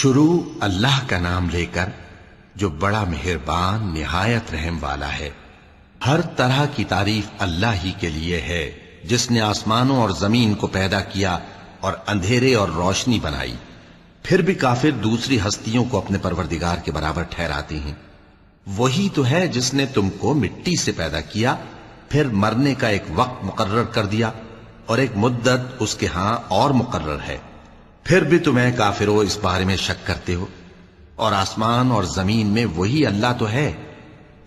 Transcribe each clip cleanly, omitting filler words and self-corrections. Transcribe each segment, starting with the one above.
شروع اللہ کا نام لے کر جو بڑا مہربان نہایت رحم والا ہے۔ ہر طرح کی تعریف اللہ ہی کے لیے ہے جس نے آسمانوں اور زمین کو پیدا کیا اور اندھیرے اور روشنی بنائی۔ پھر بھی کافر دوسری ہستیوں کو اپنے پروردگار کے برابر ٹھہراتے ہیں۔ وہی تو ہے جس نے تم کو مٹی سے پیدا کیا، پھر مرنے کا ایک وقت مقرر کر دیا اور ایک مدت اس کے ہاں اور مقرر ہے۔ پھر بھی تمہیں کافروں اس بارے میں شک کرتے ہو، اور آسمان اور زمین میں وہی اللہ تو ہے،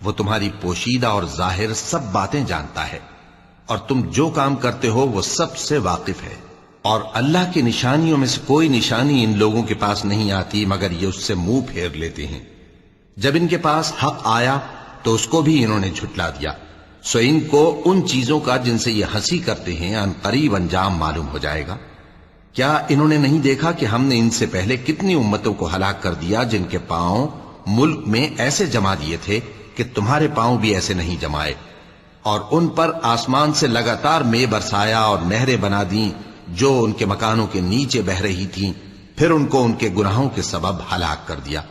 وہ تمہاری پوشیدہ اور ظاہر سب باتیں جانتا ہے، اور تم جو کام کرتے ہو وہ سب سے واقف ہے۔ اور اللہ کی نشانیوں میں سے کوئی نشانی ان لوگوں کے پاس نہیں آتی مگر یہ اس سے منہ پھیر لیتے ہیں۔ جب ان کے پاس حق آیا تو اس کو بھی انہوں نے جھٹلا دیا، سو ان کو ان چیزوں کا جن سے یہ ہنسی کرتے ہیں ان قریب انجام معلوم ہو جائے گا۔ کیا انہوں نے نہیں دیکھا کہ ہم نے ان سے پہلے کتنی امتوں کو ہلاک کر دیا جن کے پاؤں ملک میں ایسے جما دیے تھے کہ تمہارے پاؤں بھی ایسے نہیں جمائے، اور ان پر آسمان سے لگاتار مے برسایا اور نہریں بنا دیں جو ان کے مکانوں کے نیچے بہ رہی تھیں، پھر ان کو ان کے گناہوں کے سبب ہلاک کر دیا،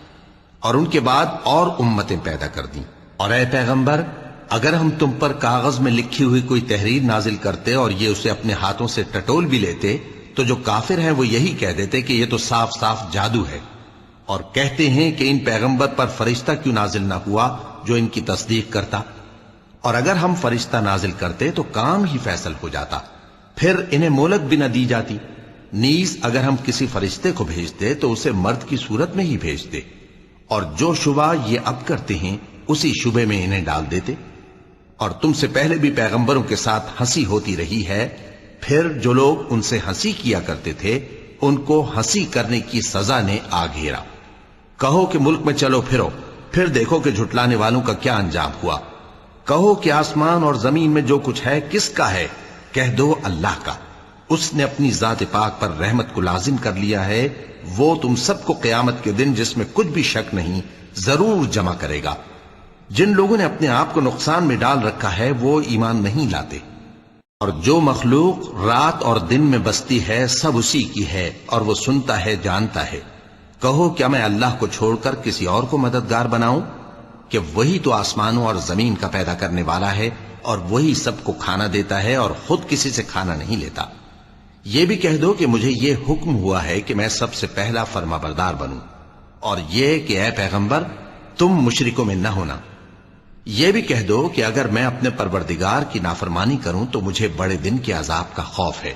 اور ان کے بعد اور امتیں پیدا کر دیں۔ اور اے پیغمبر، اگر ہم تم پر کاغذ میں لکھی ہوئی کوئی تحریر نازل کرتے اور یہ اسے اپنے ہاتھوں سے ٹٹول بھی لیتے تو جو کافر ہیں وہ یہی کہہ دیتے کہ یہ تو صاف صاف جادو ہے، اور کہتے ہیں کہ ان پیغمبر پر فرشتہ کیوں نازل نہ ہوا جو ان کی تصدیق کرتا، اور اگر ہم فرشتہ نازل کرتے تو کام ہی فیصل ہو جاتا، پھر انہیں مہلت بھی نہ دی جاتی۔ نیز اگر ہم کسی فرشتے کو بھیجتے تو اسے مرد کی صورت میں ہی بھیجتے، اور جو شبہ یہ اب کرتے ہیں اسی شبے میں انہیں ڈال دیتے۔ اور تم سے پہلے بھی پیغمبروں کے ساتھ ہنسی ہوتی رہی ہے، پھر جو لوگ ان سے ہنسی کیا کرتے تھے ان کو ہنسی کرنے کی سزا نے آ گھیرا۔ کہو کہ ملک میں چلو پھرو، پھر دیکھو کہ جھٹلانے والوں کا کیا انجام ہوا۔ کہو کہ آسمان اور زمین میں جو کچھ ہے کس کا ہے؟ کہہ دو اللہ کا۔ اس نے اپنی ذات پاک پر رحمت کو لازم کر لیا ہے، وہ تم سب کو قیامت کے دن جس میں کچھ بھی شک نہیں ضرور جمع کرے گا۔ جن لوگوں نے اپنے آپ کو نقصان میں ڈال رکھا ہے وہ ایمان نہیں لاتے، اور جو مخلوق رات اور دن میں بستی ہے سب اسی کی ہے، اور وہ سنتا ہے جانتا ہے۔ کہو کیا میں اللہ کو چھوڑ کر کسی اور کو مددگار بناؤں؟ کہ وہی تو آسمانوں اور زمین کا پیدا کرنے والا ہے، اور وہی سب کو کھانا دیتا ہے اور خود کسی سے کھانا نہیں لیتا۔ یہ بھی کہہ دو کہ مجھے یہ حکم ہوا ہے کہ میں سب سے پہلا فرما بردار بنوں، اور یہ کہ اے پیغمبر تم مشرکوں میں نہ ہونا۔ یہ بھی کہہ دو کہ اگر میں اپنے پروردگار کی نافرمانی کروں تو مجھے بڑے دن کے عذاب کا خوف ہے۔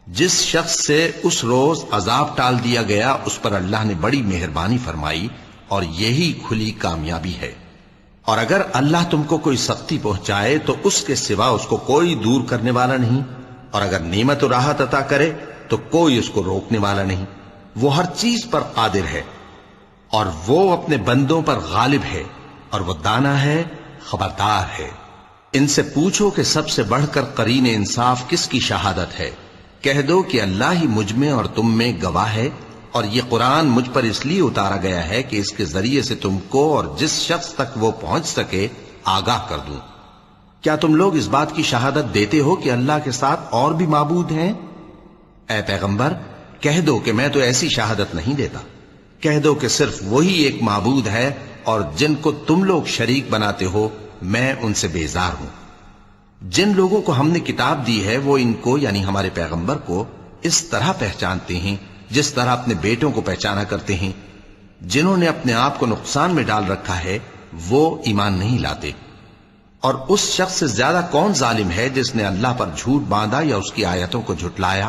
جس شخص سے اس روز عذاب ٹال دیا گیا اس پر اللہ نے بڑی مہربانی فرمائی، اور یہی کھلی کامیابی ہے۔ اور اگر اللہ تم کو کوئی سختی پہنچائے تو اس کے سوا اس کو کوئی دور کرنے والا نہیں، اور اگر نعمت و راحت عطا کرے تو کوئی اس کو روکنے والا نہیں۔ وہ ہر چیز پر قادر ہے، اور وہ اپنے بندوں پر غالب ہے، اور وہ دانا ہے، خبردار ہے۔ ان سے پوچھو کہ سب سے بڑھ کر قرین انصاف کس کی شہادت ہے؟ کہہ دو کہ اللہ ہی مجھ میں اور تم میں گواہ ہے، اور یہ قرآن مجھ پر اس لیے اتارا گیا ہے کہ اس کے ذریعے سے تم کو اور جس شخص تک وہ پہنچ سکے آگاہ کر دوں۔ کیا تم لوگ اس بات کی شہادت دیتے ہو کہ اللہ کے ساتھ اور بھی معبود ہیں؟ اے پیغمبر کہہ دو کہ میں تو ایسی شہادت نہیں دیتا۔ کہہ دو کہ صرف وہی ایک معبود ہے، اور جن کو تم لوگ شریک بناتے ہو میں ان سے بیزار ہوں۔ جن لوگوں کو ہم نے کتاب دی ہے وہ ان کو یعنی ہمارے پیغمبر کو اس طرح پہچانتے ہیں جس طرح اپنے بیٹوں کو پہچانا کرتے ہیں۔ جنہوں نے اپنے آپ کو نقصان میں ڈال رکھا ہے وہ ایمان نہیں لاتے۔ اور اس شخص سے زیادہ کون ظالم ہے جس نے اللہ پر جھوٹ باندھا یا اس کی آیتوں کو جھٹلایا؟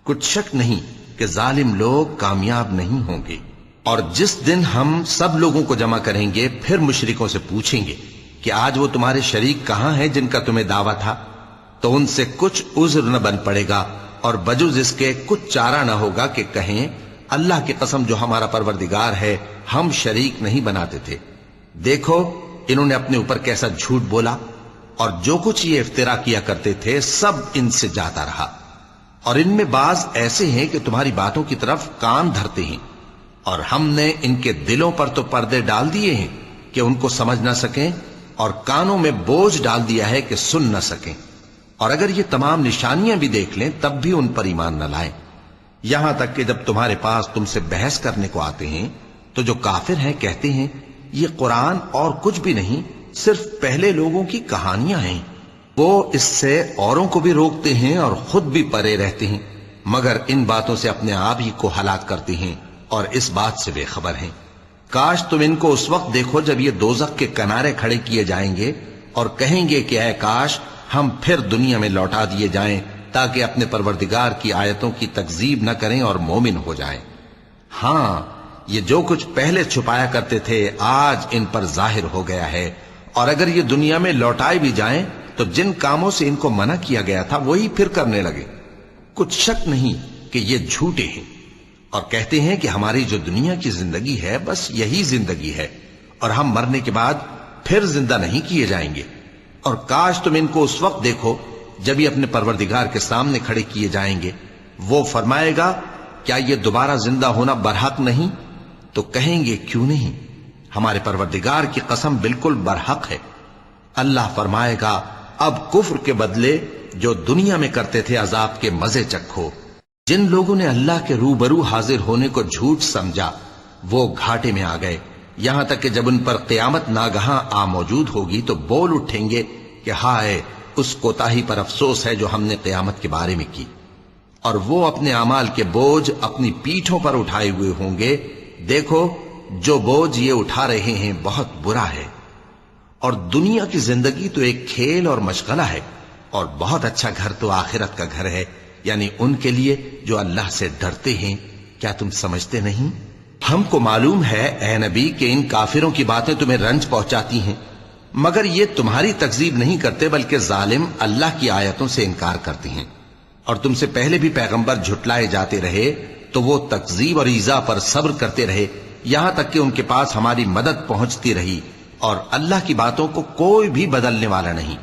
کچھ شک نہیں کہ ظالم لوگ کامیاب نہیں ہوں گے۔ اور جس دن ہم سب لوگوں کو جمع کریں گے پھر مشرکوں سے پوچھیں گے کہ آج وہ تمہارے شریک کہاں ہیں جن کا تمہیں دعویٰ تھا؟ تو ان سے کچھ عذر نہ بن پڑے گا، اور بجز اس کے کچھ چارہ نہ ہوگا کہ کہیں اللہ کی قسم جو ہمارا پروردگار ہے ہم شریک نہیں بناتے تھے۔ دیکھو انہوں نے اپنے اوپر کیسا جھوٹ بولا، اور جو کچھ یہ افترا کیا کرتے تھے سب ان سے جاتا رہا۔ اور ان میں بعض ایسے ہیں کہ تمہاری باتوں کی طرف کان دھرتے ہیں، اور ہم نے ان کے دلوں پر تو پردے ڈال دیے ہیں کہ ان کو سمجھ نہ سکیں، اور کانوں میں بوجھ ڈال دیا ہے کہ سن نہ سکیں، اور اگر یہ تمام نشانیاں بھی دیکھ لیں تب بھی ان پر ایمان نہ لائیں۔ یہاں تک کہ جب تمہارے پاس تم سے بحث کرنے کو آتے ہیں تو جو کافر ہیں کہتے ہیں یہ قرآن اور کچھ بھی نہیں، صرف پہلے لوگوں کی کہانیاں ہیں۔ وہ اس سے اوروں کو بھی روکتے ہیں اور خود بھی پرے رہتے ہیں، مگر ان باتوں سے اپنے آپ ہی کو ہلاک کرتے ہیں اور اس بات سے بے خبر ہیں۔ کاش تم ان کو اس وقت دیکھو جب یہ دوزخ کے کنارے کھڑے کیے جائیں گے اور کہیں گے کہ اے کاش ہم پھر دنیا میں لوٹا دیے جائیں تاکہ اپنے پروردگار کی آیتوں کی تکذیب نہ کریں اور مومن ہو جائیں۔ ہاں، یہ جو کچھ پہلے چھپایا کرتے تھے آج ان پر ظاہر ہو گیا ہے، اور اگر یہ دنیا میں لوٹائے بھی جائیں تو جن کاموں سے ان کو منع کیا گیا تھا وہی پھر کرنے لگے۔ کچھ شک نہیں کہ یہ جھوٹے ہیں، اور کہتے ہیں کہ ہماری جو دنیا کی زندگی ہے بس یہی زندگی ہے، اور ہم مرنے کے بعد پھر زندہ نہیں کیے جائیں گے۔ اور کاش تم ان کو اس وقت دیکھو جب یہ اپنے پروردگار کے سامنے کھڑے کیے جائیں گے، وہ فرمائے گا کیا یہ دوبارہ زندہ ہونا برحق نہیں؟ تو کہیں گے کیوں نہیں، ہمارے پروردگار کی قسم بالکل برحق ہے۔ اللہ فرمائے گا اب کفر کے بدلے جو دنیا میں کرتے تھے عذاب کے مزے چکھو۔ جن لوگوں نے اللہ کے روبرو حاضر ہونے کو جھوٹ سمجھا وہ گھاٹے میں آ گئے، یہاں تک کہ جب ان پر قیامت ناگہاں آ موجود ہوگی تو بول اٹھیں گے کہ ہائے اس کوتاہی پر افسوس ہے جو ہم نے قیامت کے بارے میں کی، اور وہ اپنے اعمال کے بوجھ اپنی پیٹھوں پر اٹھائے ہوئے ہوں گے۔ دیکھو جو بوجھ یہ اٹھا رہے ہیں بہت برا ہے، اور دنیا کی زندگی تو ایک کھیل اور مشغلہ ہے، اور بہت اچھا گھر تو آخرت کا گھر ہے، یعنی ان کے لیے جو اللہ سے ڈرتے ہیں۔ کیا تم سمجھتے نہیں؟ ہم کو معلوم ہے اے نبی کہ ان کافروں کی باتیں تمہیں رنج پہنچاتی ہیں، مگر یہ تمہاری تکذیب نہیں کرتے بلکہ ظالم اللہ کی آیتوں سے انکار کرتے ہیں۔ اور تم سے پہلے بھی پیغمبر جھٹلائے جاتے رہے تو وہ تکذیب اور ایذا پر صبر کرتے رہے، یہاں تک کہ ان کے پاس ہماری مدد پہنچتی رہی، اور اللہ کی باتوں کو کوئی بھی بدلنے والا نہیں۔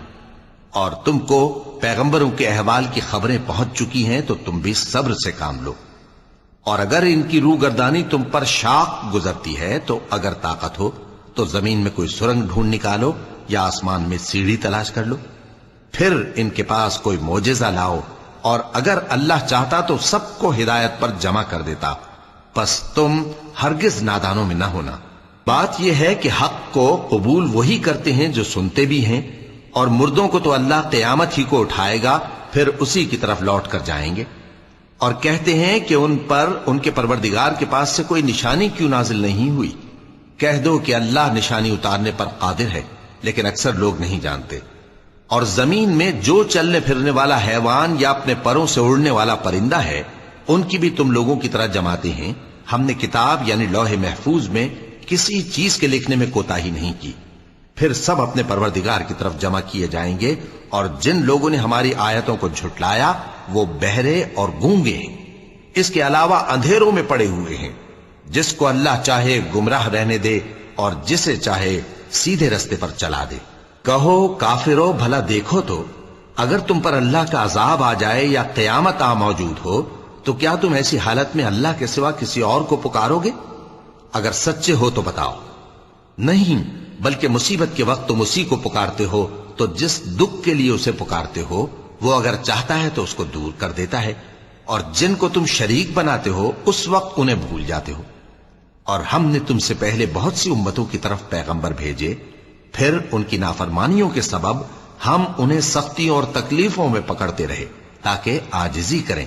اور تم کو پیغمبروں کے احوال کی خبریں پہنچ چکی ہیں تو تم بھی صبر سے کام لو۔ اور اگر ان کی روگردانی تم پر شاق گزرتی ہے تو اگر طاقت ہو تو زمین میں کوئی سرنگ ڈھونڈ نکالو یا آسمان میں سیڑھی تلاش کر لو، پھر ان کے پاس کوئی معجزہ لاؤ، اور اگر اللہ چاہتا تو سب کو ہدایت پر جمع کر دیتا، پس تم ہرگز نادانوں میں نہ ہونا۔ بات یہ ہے کہ حق کو قبول وہی کرتے ہیں جو سنتے بھی ہیں، اور مردوں کو تو اللہ قیامت ہی کو اٹھائے گا، پھر اسی کی طرف لوٹ کر جائیں گے۔ اور کہتے ہیں کہ ان پر ان کے پروردگار کے پاس سے کوئی نشانی کیوں نازل نہیں ہوئی؟ کہہ دو کہ اللہ نشانی اتارنے پر قادر ہے، لیکن اکثر لوگ نہیں جانتے۔ اور زمین میں جو چلنے پھرنے والا حیوان یا اپنے پروں سے اڑنے والا پرندہ ہے ان کی بھی تم لوگوں کی طرح جماتے ہیں۔ ہم نے کتاب یعنی لوح محفوظ میں کسی چیز کے لکھنے میں کوتاہی نہیں کی، پھر سب اپنے پروردگار کی طرف جمع کیے جائیں گے۔ اور جن لوگوں نے ہماری آیتوں کو جھٹلایا وہ بہرے اور گونگے ہیں، اس کے علاوہ اندھیروں میں پڑے ہوئے ہیں۔ جس کو اللہ چاہے گمراہ رہنے دے اور جسے چاہے سیدھے رستے پر چلا دے۔ کہو کافرو بھلا دیکھو تو اگر تم پر اللہ کا عذاب آ جائے یا قیامت آ موجود ہو تو کیا تم ایسی حالت میں اللہ کے سوا کسی اور کو پکارو گے؟ اگر سچے ہو تو بتاؤ۔ نہیں، بلکہ مصیبت کے وقت تم اسی کو پکارتے ہو، تو جس دکھ کے لیے اسے پکارتے ہو وہ اگر چاہتا ہے تو اس کو دور کر دیتا ہے، اور جن کو تم شریک بناتے ہو اس وقت انہیں بھول جاتے ہو۔ اور ہم نے تم سے پہلے بہت سی امتوں کی طرف پیغمبر بھیجے، پھر ان کی نافرمانیوں کے سبب ہم انہیں سختیوں اور تکلیفوں میں پکڑتے رہے تاکہ عاجزی کریں۔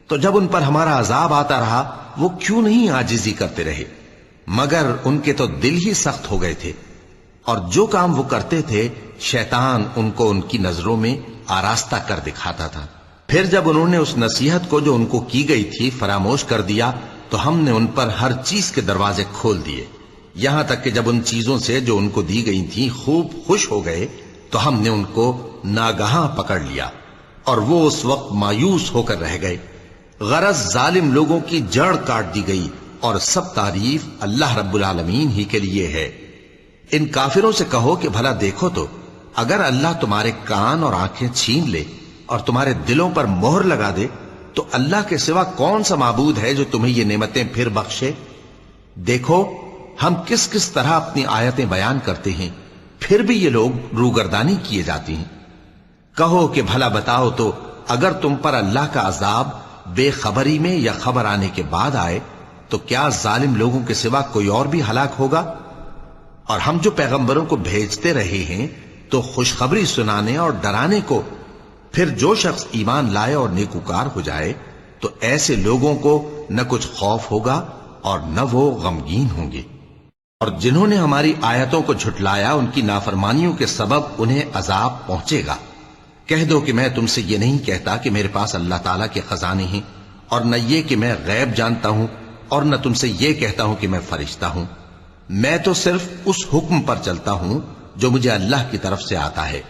تو جب ان پر ہمارا عذاب آتا رہا وہ کیوں نہیں عاجزی کرتے رہے، مگر ان کے تو دل ہی سخت ہو گئے تھے، اور جو کام وہ کرتے تھے شیطان ان کو ان کی نظروں میں آراستہ کر دکھاتا تھا۔ پھر جب انہوں نے اس نصیحت کو جو ان کو کی گئی تھی فراموش کر دیا تو ہم نے ان پر ہر چیز کے دروازے کھول دیے، یہاں تک کہ جب ان چیزوں سے جو ان کو دی گئی تھی خوب خوش ہو گئے تو ہم نے ان کو ناگہاں پکڑ لیا، اور وہ اس وقت مایوس ہو کر رہ گئے۔ غرض ظالم لوگوں کی جڑ کاٹ دی گئی، اور سب تعریف اللہ رب العالمین ہی کے لیے ہے۔ ان کافروں سے کہو کہ بھلا دیکھو تو اگر اللہ تمہارے کان اور آنکھیں چھین لے اور تمہارے دلوں پر مہر لگا دے تو اللہ کے سوا کون سا معبود ہے جو تمہیں یہ نعمتیں پھر بخشے؟ دیکھو ہم کس کس طرح اپنی آیتیں بیان کرتے ہیں، پھر بھی یہ لوگ روگردانی کیے جاتی ہیں۔ کہو کہ بھلا بتاؤ تو اگر تم پر اللہ کا عذاب بے خبری میں یا خبر آنے کے بعد آئے تو کیا ظالم لوگوں کے سوا کوئی اور بھی ہلاک ہوگا؟ اور ہم جو پیغمبروں کو بھیجتے رہے ہیں تو خوشخبری سنانے اور ڈرانے کو، پھر جو شخص ایمان لائے اور نیکوکار ہو جائے تو ایسے لوگوں کو نہ کچھ خوف ہوگا اور نہ وہ غمگین ہوں گے۔ اور جنہوں نے ہماری آیتوں کو جھٹلایا ان کی نافرمانیوں کے سبب انہیں عذاب پہنچے گا۔ کہہ دو کہ میں تم سے یہ نہیں کہتا کہ میرے پاس اللہ تعالیٰ کے خزانے ہیں، اور نہ یہ کہ میں غیب جانتا ہوں، اور نہ تم سے یہ کہتا ہوں کہ میں فرشتہ ہوں۔ میں تو صرف اس حکم پر چلتا ہوں جو مجھے اللہ کی طرف سے آتا ہے۔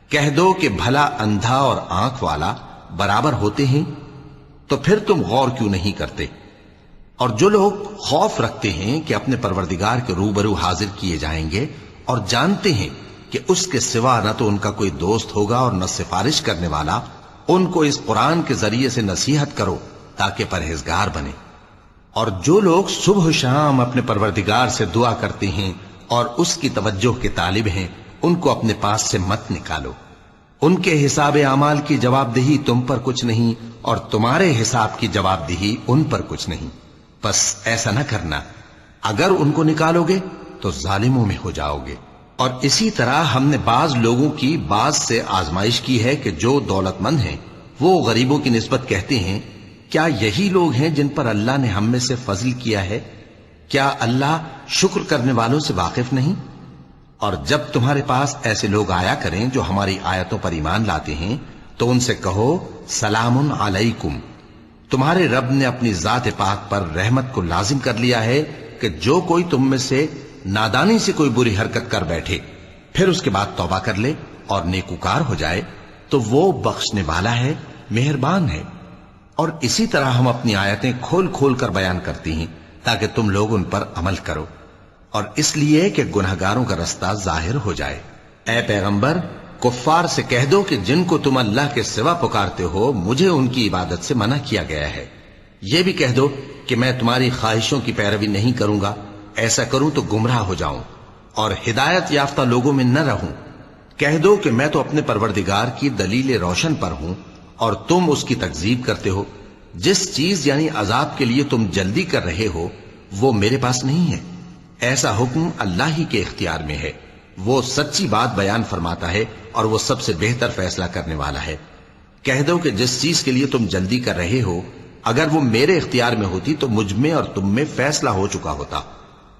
کہہ دو کہ بھلا اندھا اور آنکھ والا برابر ہوتے ہیں؟ تو پھر تم غور کیوں نہیں کرتے؟ اور جو لوگ خوف رکھتے ہیں کہ اپنے پروردگار کے روبرو حاضر کیے جائیں گے اور جانتے ہیں کہ اس کے سوا نہ تو ان کا کوئی دوست ہوگا اور نہ سفارش کرنے والا، ان کو اس قرآن کے ذریعے سے نصیحت کرو تاکہ پرہیزگار بنے۔ اور جو لوگ صبح و شام اپنے پروردگار سے دعا کرتے ہیں اور اس کی توجہ کے طالب ہیں، ان کو اپنے پاس سے مت نکالو۔ ان کے حساب اعمال کی جواب دہی تم پر کچھ نہیں، اور تمہارے حساب کی جواب دہی ان پر کچھ نہیں۔ بس ایسا نہ کرنا، اگر ان کو نکالو گے تو ظالموں میں ہو جاؤ گے۔ اور اسی طرح ہم نے بعض لوگوں کی بعض سے آزمائش کی ہے کہ جو دولت مند ہیں وہ غریبوں کی نسبت کہتے ہیں کیا یہی لوگ ہیں جن پر اللہ نے ہم میں سے فضل کیا ہے؟ کیا اللہ شکر کرنے والوں سے واقف نہیں؟ اور جب تمہارے پاس ایسے لوگ آیا کریں جو ہماری آیتوں پر ایمان لاتے ہیں تو ان سے کہو سلام علیکم، تمہارے رب نے اپنی ذات پاک پر رحمت کو لازم کر لیا ہے کہ جو کوئی تم میں سے نادانی سے کوئی بری حرکت کر بیٹھے پھر اس کے بعد توبہ کر لے اور نیکوکار ہو جائے تو وہ بخشنے والا ہے، مہربان ہے۔ اور اسی طرح ہم اپنی آیتیں کھول کھول کر بیان کرتی ہیں تاکہ تم لوگ ان پر عمل کرو، اور اس لیے کہ گنہگاروں کا رستہ ظاہر ہو جائے۔ اے پیغمبر، کفار سے کہہ دو کہ جن کو تم اللہ کے سوا پکارتے ہو مجھے ان کی عبادت سے منع کیا گیا ہے۔ یہ بھی کہہ دو کہ میں تمہاری خواہشوں کی پیروی نہیں کروں گا، ایسا کروں تو گمراہ ہو جاؤں اور ہدایت یافتہ لوگوں میں نہ رہوں۔ کہہ دو کہ میں تو اپنے پروردگار کی دلیل روشن پر ہوں اور تم اس کی تکذیب کرتے ہو۔ جس چیز یعنی عذاب کے لیے تم جلدی کر رہے ہو وہ میرے پاس نہیں ہے، ایسا حکم اللہ ہی کے اختیار میں ہے۔ وہ سچی بات بیان فرماتا ہے اور وہ سب سے بہتر فیصلہ کرنے والا ہے۔ کہہ دو کہ جس چیز کے لیے تم جلدی کر رہے ہو اگر وہ میرے اختیار میں ہوتی تو مجھ میں اور تم میں فیصلہ ہو چکا ہوتا،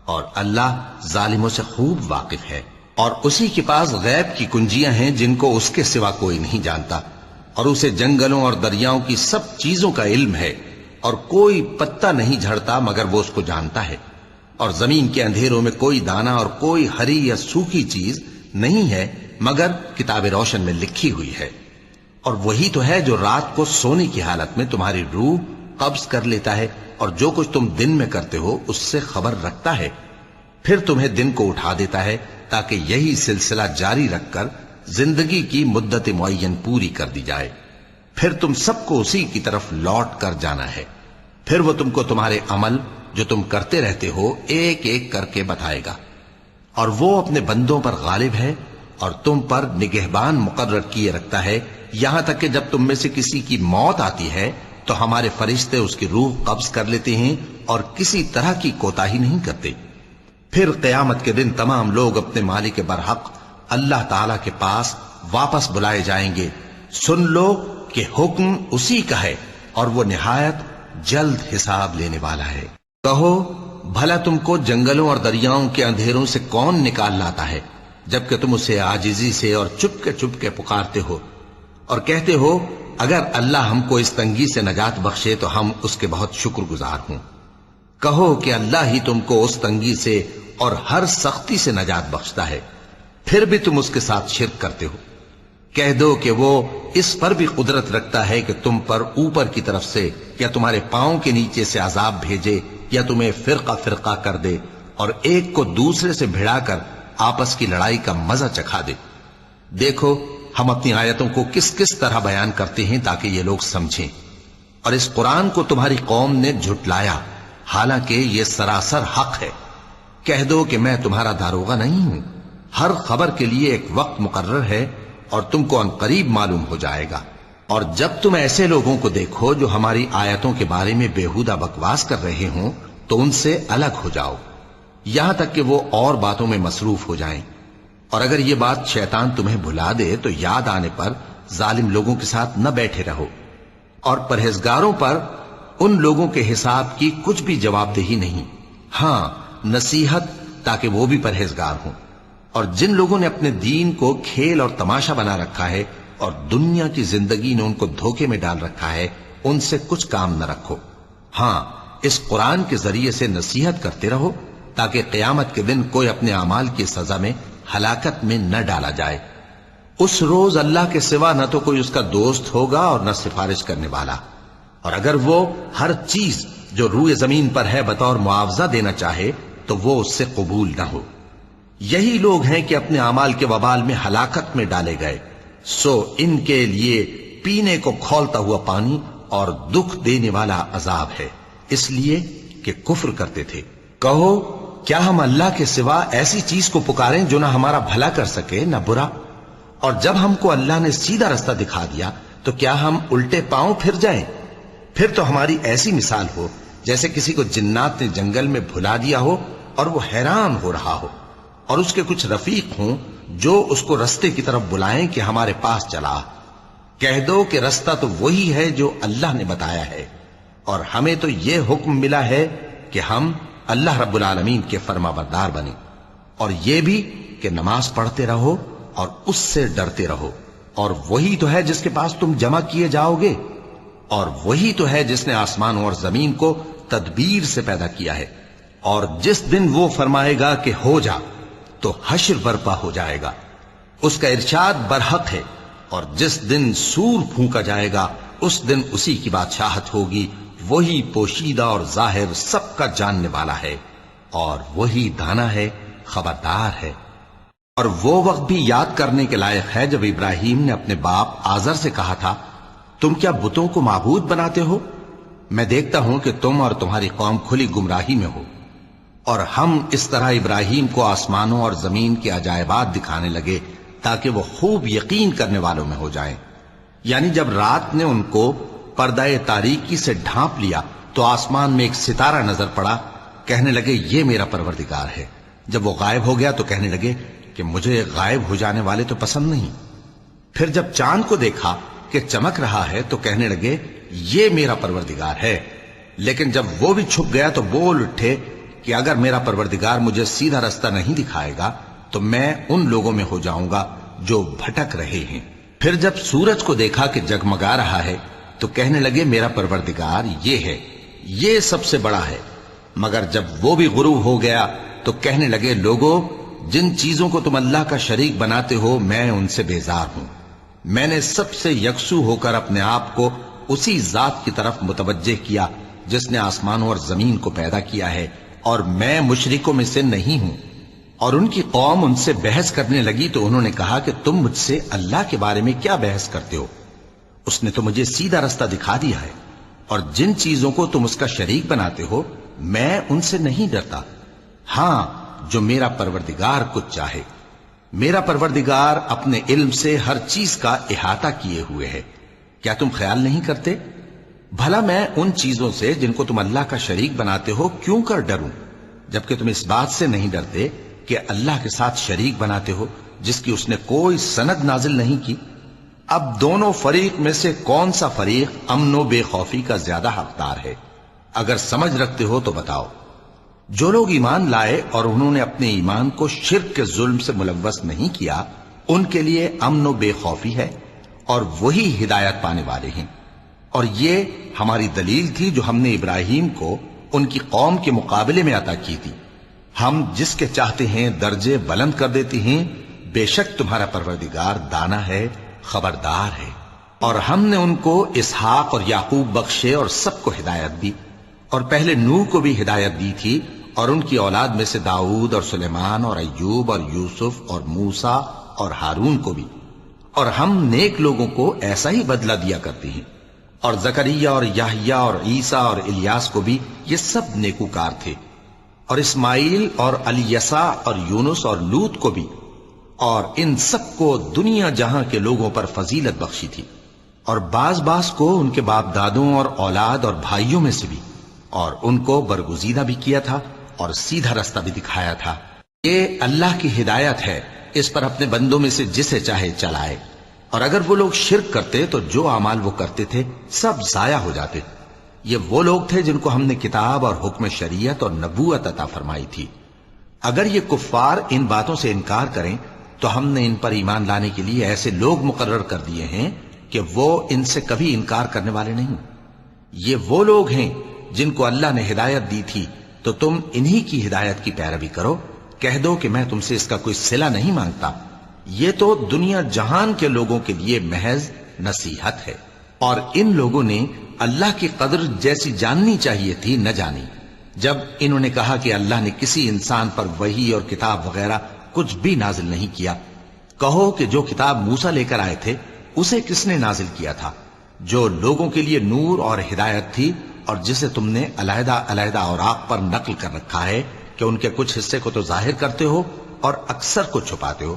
اور اللہ ظالموں سے خوب واقف ہے۔ اور اسی کے پاس غیب کی کنجیاں ہیں جن کو اس کے سوا کوئی نہیں جانتا، اور اسے جنگلوں اور دریاؤں کی سب چیزوں کا علم ہے، اور کوئی پتا نہیں جھڑتا مگر وہ اس کو جانتا ہے، اور زمین کے اندھیروں میں کوئی دانا اور کوئی ہری یا سوکھی چیز نہیں ہے مگر کتاب روشن میں لکھی ہوئی ہے۔ اور وہی تو ہے جو رات کو سونے کی حالت میں تمہاری روح قبض کر لیتا ہے، اور جو کچھ تم دن میں کرتے ہو اس سے خبر رکھتا ہے، پھر تمہیں دن کو اٹھا دیتا ہے تاکہ یہی سلسلہ جاری رکھ کر زندگی کی مدت معین پوری کر دی جائے۔ پھر تم سب کو اسی کی طرف لوٹ کر جانا ہے، پھر وہ تم کو تمہارے عمل جو تم کرتے رہتے ہو ایک ایک کر کے بتائے گا۔ اور وہ اپنے بندوں پر غالب ہے اور تم پر نگہبان مقرر کیے رکھتا ہے، یہاں تک کہ جب تم میں سے کسی کی موت آتی ہے تو ہمارے فرشتے اس کی روح قبض کر لیتے ہیں اور کسی طرح کی کوتاہی نہیں کرتے۔ پھر قیامت کے دن تمام لوگ اپنے مالک برحق اللہ تعالی کے پاس واپس بلائے جائیں گے۔ سن لو کہ حکم اسی کا ہے اور وہ نہایت جلد حساب لینے والا ہے۔ کہو بھلا تم کو جنگلوں اور دریاؤں کے اندھیروں سے کون نکال لاتا ہے جبکہ تم اسے عاجزی سے اور چپ کے پکارتے ہو اور کہتے ہو اگر اللہ ہم کو اس تنگی سے نجات بخشے تو ہم اس کے بہت شکر گزار ہوں۔ کہو کہ اللہ ہی تم کو اس تنگی سے اور ہر سختی سے نجات بخشتا ہے، پھر بھی تم اس کے ساتھ شرک کرتے ہو۔ کہہ دو کہ وہ اس پر بھی قدرت رکھتا ہے کہ تم پر اوپر کی طرف سے یا تمہارے پاؤں کے نیچے سے عذاب بھیجے یا تمہیں فرقہ فرقہ کر دے اور ایک کو دوسرے سے بھڑا کر آپس کی لڑائی کا مزہ چکھا دے۔ دیکھو ہم اپنی آیتوں کو کس کس طرح بیان کرتے ہیں تاکہ یہ لوگ سمجھیں۔ اور اس قرآن کو تمہاری قوم نے جھٹلایا حالانکہ یہ سراسر حق ہے۔ کہہ دو کہ میں تمہارا داروغہ نہیں ہوں، ہر خبر کے لیے ایک وقت مقرر ہے اور تم کو عنقریب معلوم ہو جائے گا۔ اور جب تم ایسے لوگوں کو دیکھو جو ہماری آیتوں کے بارے میں بیہودہ بکواس کر رہے ہوں تو ان سے الگ ہو جاؤ، یہاں تک کہ وہ اور باتوں میں مصروف ہو جائیں۔ اور اگر یہ بات شیطان تمہیں بھلا دے تو یاد آنے پر ظالم لوگوں کے ساتھ نہ بیٹھے رہو، اور پرہیزگاروں پر ان لوگوں کے حساب کی کچھ بھی جواب دہی نہیں، ہاں نصیحت تاکہ وہ بھی پرہیزگار ہوں۔ اور جن لوگوں نے اپنے دین کو کھیل اور تماشا بنا رکھا ہے اور دنیا کی زندگی نے ان کو دھوکے میں ڈال رکھا ہے، ان سے کچھ کام نہ رکھو، ہاں اس قرآن کے ذریعے سے نصیحت کرتے رہو تاکہ قیامت کے دن کوئی اپنے اعمال کی سزا میں ہلاکت میں نہ ڈالا جائے۔ اس روز اللہ کے سوا نہ تو کوئی اس کا دوست ہوگا اور نہ سفارش کرنے والا، اور اگر وہ ہر چیز جو روئے زمین پر ہے بطور معاوضہ دینا چاہے تو وہ اس سے قبول نہ ہو۔ یہی لوگ ہیں کہ اپنے اعمال کے وبال میں ہلاکت میں ڈالے گئے، سو ان کے لیے پینے کو کھولتا ہوا پانی اور دکھ دینے والا عذاب ہے، اس لیے کہ کفر کرتے تھے۔ کہو کیا ہم اللہ کے سوا ایسی چیز کو پکاریں جو نہ ہمارا بھلا کر سکے نہ برا؟ اور جب ہم کو اللہ نے سیدھا رستہ دکھا دیا تو کیا ہم الٹے پاؤں پھر جائیں؟ پھر تو ہماری ایسی مثال ہو جیسے کسی کو جنات نے جنگل میں بھلا دیا ہو اور وہ حیران ہو رہا ہو، اور اس کے کچھ رفیق ہوں جو اس کو رستے کی طرف بلائیں کہ ہمارے پاس چلا۔ کہہ دو کہ رستہ تو وہی ہے جو اللہ نے بتایا ہے، اور ہمیں تو یہ حکم ملا ہے کہ ہم اللہ رب العالمین کے فرما بردار بنیں، اور یہ بھی کہ نماز پڑھتے رہو اور اس سے ڈرتے رہو، اور وہی تو ہے جس کے پاس تم جمع کیے جاؤ گے، اور وہی تو ہے جس نے آسمانوں اور زمین کو تدبیر سے پیدا کیا ہے، اور جس دن وہ فرمائے گا کہ ہو جا تو حشر برپا ہو جائے گا، اس کا ارشاد برحق ہے، اور جس دن سور پھونکا جائے گا اس دن اسی کی بادشاہت ہوگی، وہی پوشیدہ اور ظاہر سب کا جاننے والا ہے، اور وہی دانا ہے، خبردار ہے۔ اور وہ وقت بھی یاد کرنے کے لائق ہے جب ابراہیم نے اپنے باپ آزر سے کہا تھا، تم کیا بتوں کو معبود بناتے ہو؟ میں دیکھتا ہوں کہ تم اور تمہاری قوم کھلی گمراہی میں ہو۔ اور ہم اس طرح ابراہیم کو آسمانوں اور زمین کے عجائبات دکھانے لگے تاکہ وہ خوب یقین کرنے والوں میں ہو جائیں۔ یعنی جب رات نے ان کو پردہ تاریکی سے ڈھانپ لیا تو آسمان میں ایک ستارہ نظر پڑا، کہنے لگے یہ میرا پروردگار ہے۔ جب وہ غائب ہو گیا تو کہنے لگے کہ مجھے غائب ہو جانے والے تو پسند نہیں۔ پھر جب چاند کو دیکھا کہ چمک رہا ہے تو کہنے لگے یہ میرا پروردگار ہے۔ لیکن جب وہ بھی چھپ گیا تو بول اٹھے کہ اگر میرا پروردگار مجھے سیدھا رستہ نہیں دکھائے گا تو میں ان لوگوں میں ہو جاؤں گا جو بھٹک رہے ہیں۔ پھر جب سورج کو دیکھا کہ جگمگا رہا ہے تو کہنے لگے میرا پروردگار یہ ہے، یہ سب سے بڑا ہے۔ مگر جب وہ بھی غروب ہو گیا تو کہنے لگے لوگو، جن چیزوں کو تم اللہ کا شریک بناتے ہو میں ان سے بیزار ہوں۔ میں نے سب سے یکسو ہو کر اپنے آپ کو اسی ذات کی طرف متوجہ کیا جس نے آسمانوں اور زمین کو پیدا کیا ہے، اور میں مشرکوں میں سے نہیں ہوں۔ اور ان کی قوم ان سے بحث کرنے لگی تو انہوں نے کہا کہ تم مجھ سے اللہ کے بارے میں کیا بحث کرتے ہو؟ اس نے تو مجھے سیدھا رستہ دکھا دیا ہے، اور جن چیزوں کو تم اس کا شریک بناتے ہو میں ان سے نہیں ڈرتا، ہاں جو میرا پروردگار کچھ چاہے۔ میرا پروردگار اپنے علم سے ہر چیز کا احاطہ کیے ہوئے ہے۔ کیا تم خیال نہیں کرتے؟ بھلا میں ان چیزوں سے جن کو تم اللہ کا شریک بناتے ہو کیوں کر ڈروں، جبکہ تم اس بات سے نہیں ڈرتے کہ اللہ کے ساتھ شریک بناتے ہو جس کی اس نے کوئی سند نازل نہیں کی۔ اب دونوں فریق میں سے کون سا فریق امن و بے خوفی کا زیادہ حقدار ہے؟ اگر سمجھ رکھتے ہو تو بتاؤ۔ جو لوگ ایمان لائے اور انہوں نے اپنے ایمان کو شرک کے ظلم سے ملوث نہیں کیا، ان کے لیے امن و بے خوفی ہے، اور وہی ہدایت پانے والے ہیں۔ اور یہ ہماری دلیل تھی جو ہم نے ابراہیم کو ان کی قوم کے مقابلے میں عطا کی تھی۔ ہم جس کے چاہتے ہیں درجے بلند کر دیتے ہیں، بے شک تمہارا پروردگار دانا ہے، خبردار ہے۔ اور ہم نے ان کو اسحاق اور یعقوب بخشے اور سب کو ہدایت دی، اور پہلے نوح کو بھی ہدایت دی تھی، اور ان کی اولاد میں سے داؤد اور سلیمان اور ایوب اور یوسف اور موسیٰ اور ہارون کو بھی۔ اور ہم نیک لوگوں کو ایسا ہی بدلہ دیا کرتے ہیں۔ اور زکریا اور یحییٰ اور عیسیٰ اور الیاس کو بھی، یہ سب نیکوکار تھے۔ اور اسماعیل اور الیسع اور یونس اور لوط کو بھی، اور ان سب کو دنیا جہاں کے لوگوں پر فضیلت بخشی تھی۔ اور بعض کو ان کے باپ دادوں اور اولاد اور بھائیوں میں سے بھی، اور ان کو برگزیدہ بھی کیا تھا اور سیدھا رستہ بھی دکھایا تھا۔ یہ اللہ کی ہدایت ہے، اس پر اپنے بندوں میں سے جسے چاہے چلائے۔ اور اگر وہ لوگ شرک کرتے تو جو اعمال وہ کرتے تھے سب ضائع ہو جاتے۔ یہ وہ لوگ تھے جن کو ہم نے کتاب اور حکم شریعت اور نبوت عطا فرمائی تھی۔ اگر یہ کفار ان باتوں سے انکار کریں تو ہم نے ان پر ایمان لانے کے لیے ایسے لوگ مقرر کر دیے ہیں کہ وہ ان سے کبھی انکار کرنے والے نہیں۔ یہ وہ لوگ ہیں جن کو اللہ نے ہدایت دی تھی، تو تم انہی کی ہدایت کی پیروی کرو۔ کہہ دو کہ میں تم سے اس کا کوئی صلہ نہیں مانگتا، یہ تو دنیا جہان کے لوگوں کے لیے محض نصیحت ہے۔ اور ان لوگوں نے اللہ کی قدر جیسی جاننی چاہیے تھی نہ جانی۔ جب انہوں نے کہا کہ اللہ نے کسی انسان پر وحی اور کتاب وغیرہ کچھ بھی نازل نہیں کیا، کہو کہ جو کتاب موسیٰ لے کر آئے تھے اسے کس نے نازل کیا تھا، جو لوگوں کے لیے نور اور ہدایت تھی، اور جسے تم نے علیحدہ علیحدہ اوراق پر نقل کر رکھا ہے کہ ان کے کچھ حصے کو تو ظاہر کرتے ہو اور اکثر کو چھپاتے ہو۔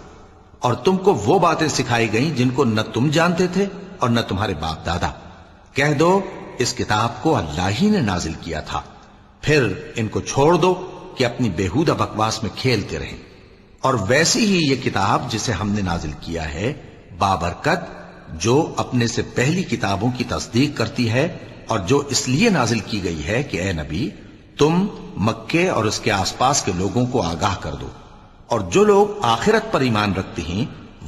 اور تم کو وہ باتیں سکھائی گئیں جن کو نہ تم جانتے تھے اور نہ تمہارے باپ دادا۔ کہہ دو اس کتاب کو اللہ ہی نے نازل کیا تھا، پھر ان کو چھوڑ دو کہ اپنی بیہودہ بکواس میں کھیلتے رہیں۔ اور ویسی ہی یہ کتاب جسے ہم نے نازل کیا ہے بابرکت، جو اپنے سے پہلی کتابوں کی تصدیق کرتی ہے، اور جو اس لیے نازل کی گئی ہے کہ اے نبی تم مکے اور اس کے آس پاس کے لوگوں کو آگاہ کر دو، اور جو لوگ آخرت پر ایمان رکھتے ہیں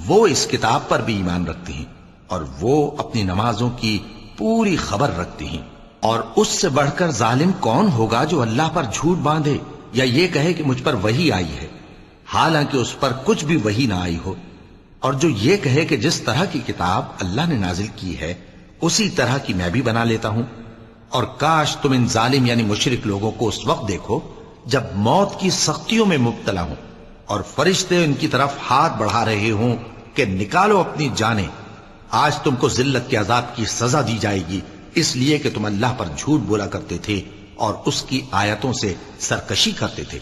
وہ اس کتاب پر بھی ایمان رکھتے ہیں، اور وہ اپنی نمازوں کی پوری خبر رکھتے ہیں۔ اور اس سے بڑھ کر ظالم کون ہوگا جو اللہ پر جھوٹ باندھے یا یہ کہے کہ مجھ پر وحی آئی ہے، حالانکہ اس پر کچھ بھی وحی نہ آئی ہو، اور جو یہ کہے کہ جس طرح کی کتاب اللہ نے نازل کی ہے اسی طرح کی میں بھی بنا لیتا ہوں۔ اور کاش تم ان ظالم یعنی مشرک لوگوں کو اس وقت دیکھو جب موت کی سختیوں میں مبتلا ہوں اور فرشتے ان کی طرف ہاتھ بڑھا رہے ہوں کہ نکالو اپنی جانیں، آج تم کو ذلت کے عذاب کی سزا دی جائے گی، اس لیے کہ تم اللہ پر جھوٹ بولا کرتے تھے اور اس کی آیتوں سے سرکشی کرتے تھے۔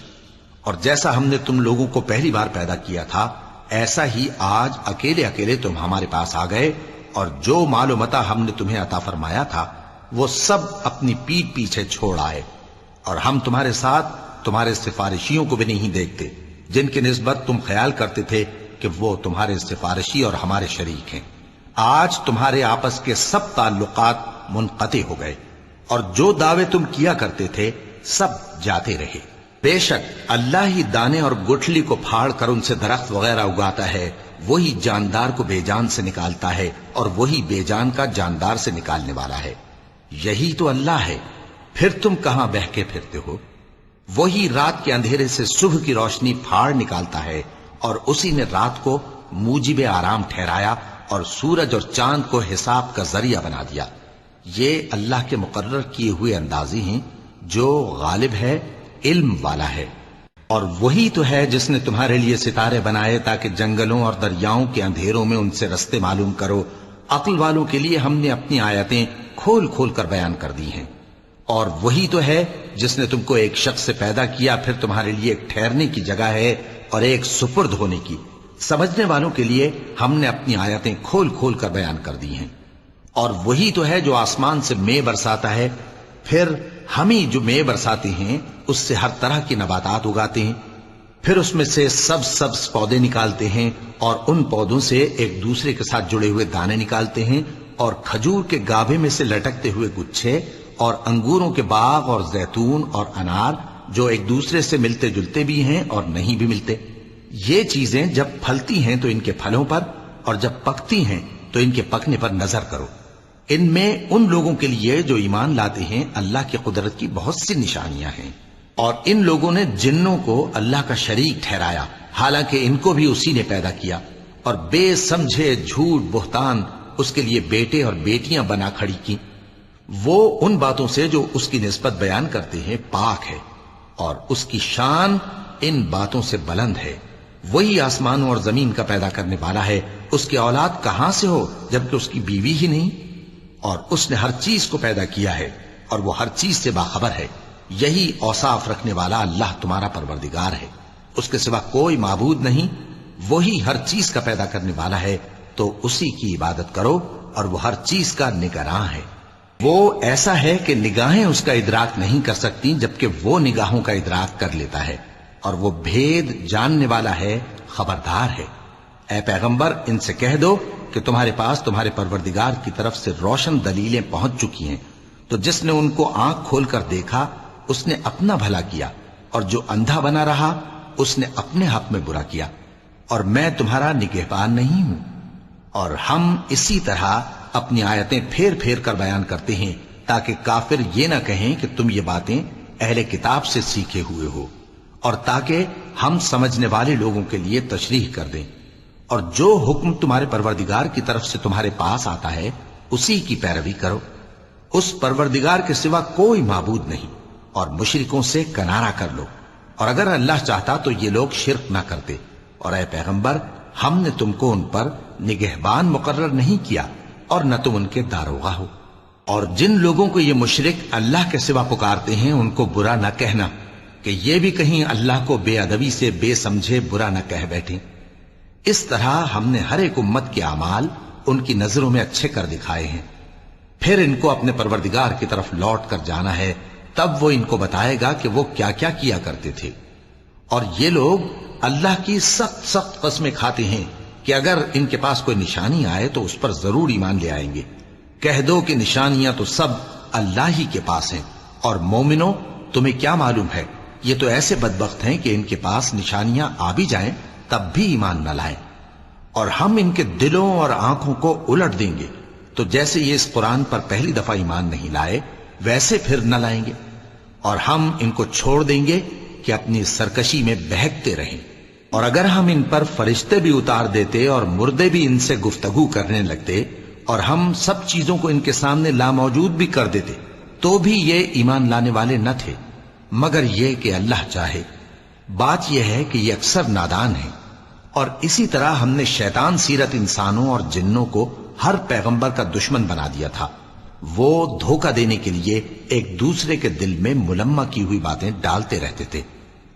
اور جیسا ہم نے تم لوگوں کو پہلی بار پیدا کیا تھا ایسا ہی آج اکیلے اکیلے تم ہمارے پاس آ گئے، اور جو مال و متاع ہم نے تمہیں عطا فرمایا تھا وہ سب اپنی پیٹھ پیچھے چھوڑ آئے، اور ہم تمہارے ساتھ تمہارے سفارشیوں کو بھی نہیں دیکھتے جن کی نسبت تم خیال کرتے تھے کہ وہ تمہارے سفارشی اور ہمارے شریک ہیں۔ آج تمہارے آپس کے سب تعلقات منقطع ہو گئے، اور جو دعوے تم کیا کرتے تھے سب جاتے رہے۔ بے شک اللہ ہی دانے اور گٹھلی کو پھاڑ کر ان سے درخت وغیرہ اگاتا ہے، وہی جاندار کو بے جان سے نکالتا ہے اور وہی بے جان کا جاندار سے نکالنے والا ہے۔ یہی تو اللہ ہے، پھر تم کہاں بہکے پھرتے ہو؟ وہی رات کے اندھیرے سے صبح کی روشنی پھاڑ نکالتا ہے، اور اسی نے رات کو موجب آرام ٹھہرایا اور سورج اور چاند کو حساب کا ذریعہ بنا دیا۔ یہ اللہ کے مقرر کیے ہوئے اندازے ہیں جو غالب ہے، علم والا ہے۔ اور وہی تو ہے جس نے تمہارے لیے ستارے بنائے تاکہ جنگلوں اور دریاؤں کے اندھیروں میں ان سے رستے معلوم کرو۔ عقل والوں کے لیے ہم نے اپنی آیتیں کھول کھول کر بیان کر دی ہیں۔ اور وہی تو ہے جس نے تم کو ایک شخص سے پیدا کیا، پھر تمہارے لیے ایک ٹھہرنے کی جگہ ہے اور ایک سپرد ہونے کی۔ سمجھنے والوں کے لیے ہم نے اپنی آیتیں کھول کھول کر بیان کر دی ہیں۔ اور وہی تو ہے جو آسمان سے مے برساتا ہے، پھر ہم ہی جو مے برساتے ہیں اس سے ہر طرح کی نباتات اگاتے ہیں، پھر اس میں سے سبز پودے نکالتے ہیں، اور ان پودوں سے ایک دوسرے کے ساتھ جڑے ہوئے دانے نکالتے ہیں، اور کھجور کے گابھے میں سے لٹکتے ہوئے گچھے، اور انگوروں کے باغ اور زیتون اور انار جو ایک دوسرے سے ملتے جلتے بھی ہیں اور نہیں بھی ملتے۔ یہ چیزیں جب پھلتی ہیں تو ان کے پھلوں پر، اور جب پکتی ہیں تو ان کے پکنے پر نظر کرو۔ ان میں ان لوگوں کے لیے جو ایمان لاتے ہیں اللہ کی قدرت کی بہت سی نشانیاں ہیں۔ اور ان لوگوں نے جنوں کو اللہ کا شریک ٹھہرایا، حالانکہ ان کو بھی اسی نے پیدا کیا، اور بے سمجھے جھوٹ بہتان اس کے لیے بیٹے اور بیٹیاں بنا کھڑی کی۔ وہ ان باتوں سے جو اس کی نسبت بیان کرتے ہیں پاک ہے، اور اس کی شان ان باتوں سے بلند ہے۔ وہی آسمانوں اور زمین کا پیدا کرنے والا ہے، اس کی اولاد کہاں سے ہو جبکہ اس کی بیوی ہی نہیں؟ اور اس نے ہر چیز کو پیدا کیا ہے اور وہ ہر چیز سے باخبر ہے۔ یہی اوصاف رکھنے والا اللہ تمہارا پروردگار ہے، اس کے سوا کوئی معبود نہیں۔ وہی ہر چیز کا پیدا کرنے والا ہے، تو اسی کی عبادت کرو اور وہ ہر چیز کا نگراں ہے۔ وہ ایسا ہے کہ نگاہیں اس کا ادراک نہیں کر سکتی جبکہ وہ نگاہوں کا ادراک کر لیتا ہے، اور وہ بھید جاننے والا ہے، خبردار ہے۔ اے پیغمبر ان سے کہہ دو کہ تمہارے پاس تمہارے پروردگار کی طرف سے روشن دلیلیں پہنچ چکی ہیں، تو جس نے ان کو آنکھ کھول کر دیکھا اس نے اپنا بھلا کیا، اور جو اندھا بنا رہا اس نے اپنے حق میں برا کیا، اور میں تمہارا نگہبان نہیں ہوں۔ اور ہم اسی طرح اپنی آیتیں پھیر پھیر کر بیان کرتے ہیں تاکہ کافر یہ نہ کہیں کہ تم یہ باتیں اہل کتاب سے سیکھے ہوئے ہو، اور تاکہ ہم سمجھنے والے لوگوں کے لیے تشریح کر دیں۔ اور جو حکم تمہارے پروردگار کی طرف سے تمہارے پاس آتا ہے اسی کی پیروی کرو، اس پروردگار کے سوا کوئی معبود نہیں، اور مشرکوں سے کنارہ کر لو، اور اگر اللہ چاہتا تو یہ لوگ شرک نہ کرتے۔ اور اے پیغمبر ہم نے تم کو ان پر نگہبان مقرر نہیں کیا اور نہ تم ان کے داروغہ ہو۔ اور جن لوگوں کو یہ مشرک اللہ کے سوا پکارتے ہیں ان کو برا نہ کہنا کہ یہ بھی کہیں اللہ کو بے ادبی سے بے سمجھے برا نہ کہہ بیٹھیں۔ اس طرح ہم نے ہر ایک امت کے اعمال ان کی نظروں میں اچھے کر دکھائے ہیں، پھر ان کو اپنے پروردگار کی طرف لوٹ کر جانا ہے، تب وہ ان کو بتائے گا کہ وہ کیا کیا کیا کرتے تھے۔ اور یہ لوگ اللہ کی سخت سخت قسمیں کھاتے ہیں کہ اگر ان کے پاس کوئی نشانی آئے تو اس پر ضرور ایمان لے آئیں گے۔ کہہ دو کہ نشانیاں تو سب اللہ ہی کے پاس ہیں، اور مومنوں تمہیں کیا معلوم ہے، یہ تو ایسے بدبخت ہیں کہ ان کے پاس نشانیاں آ بھی جائیں تب بھی ایمان نہ لائیں۔ اور ہم ان کے دلوں اور آنکھوں کو الٹ دیں گے، تو جیسے یہ اس قرآن پر پہلی دفعہ ایمان نہیں لائے ویسے پھر نہ لائیں گے، اور ہم ان کو چھوڑ دیں گے کہ اپنی سرکشی میں بہکتے رہیں۔ اور اگر ہم ان پر فرشتے بھی اتار دیتے اور مردے بھی ان سے گفتگو کرنے لگتے اور ہم سب چیزوں کو ان کے سامنے لاموجود بھی کر دیتے تو بھی یہ ایمان لانے والے نہ تھے، مگر یہ کہ اللہ چاہے۔ بات یہ ہے کہ یہ اکثر نادان ہیں۔ اور اسی طرح ہم نے شیطان سیرت انسانوں اور جنوں کو ہر پیغمبر کا دشمن بنا دیا تھا، وہ دھوکہ دینے کے لیے ایک دوسرے کے دل میں ملمہ کی ہوئی باتیں ڈالتے رہتے تھے،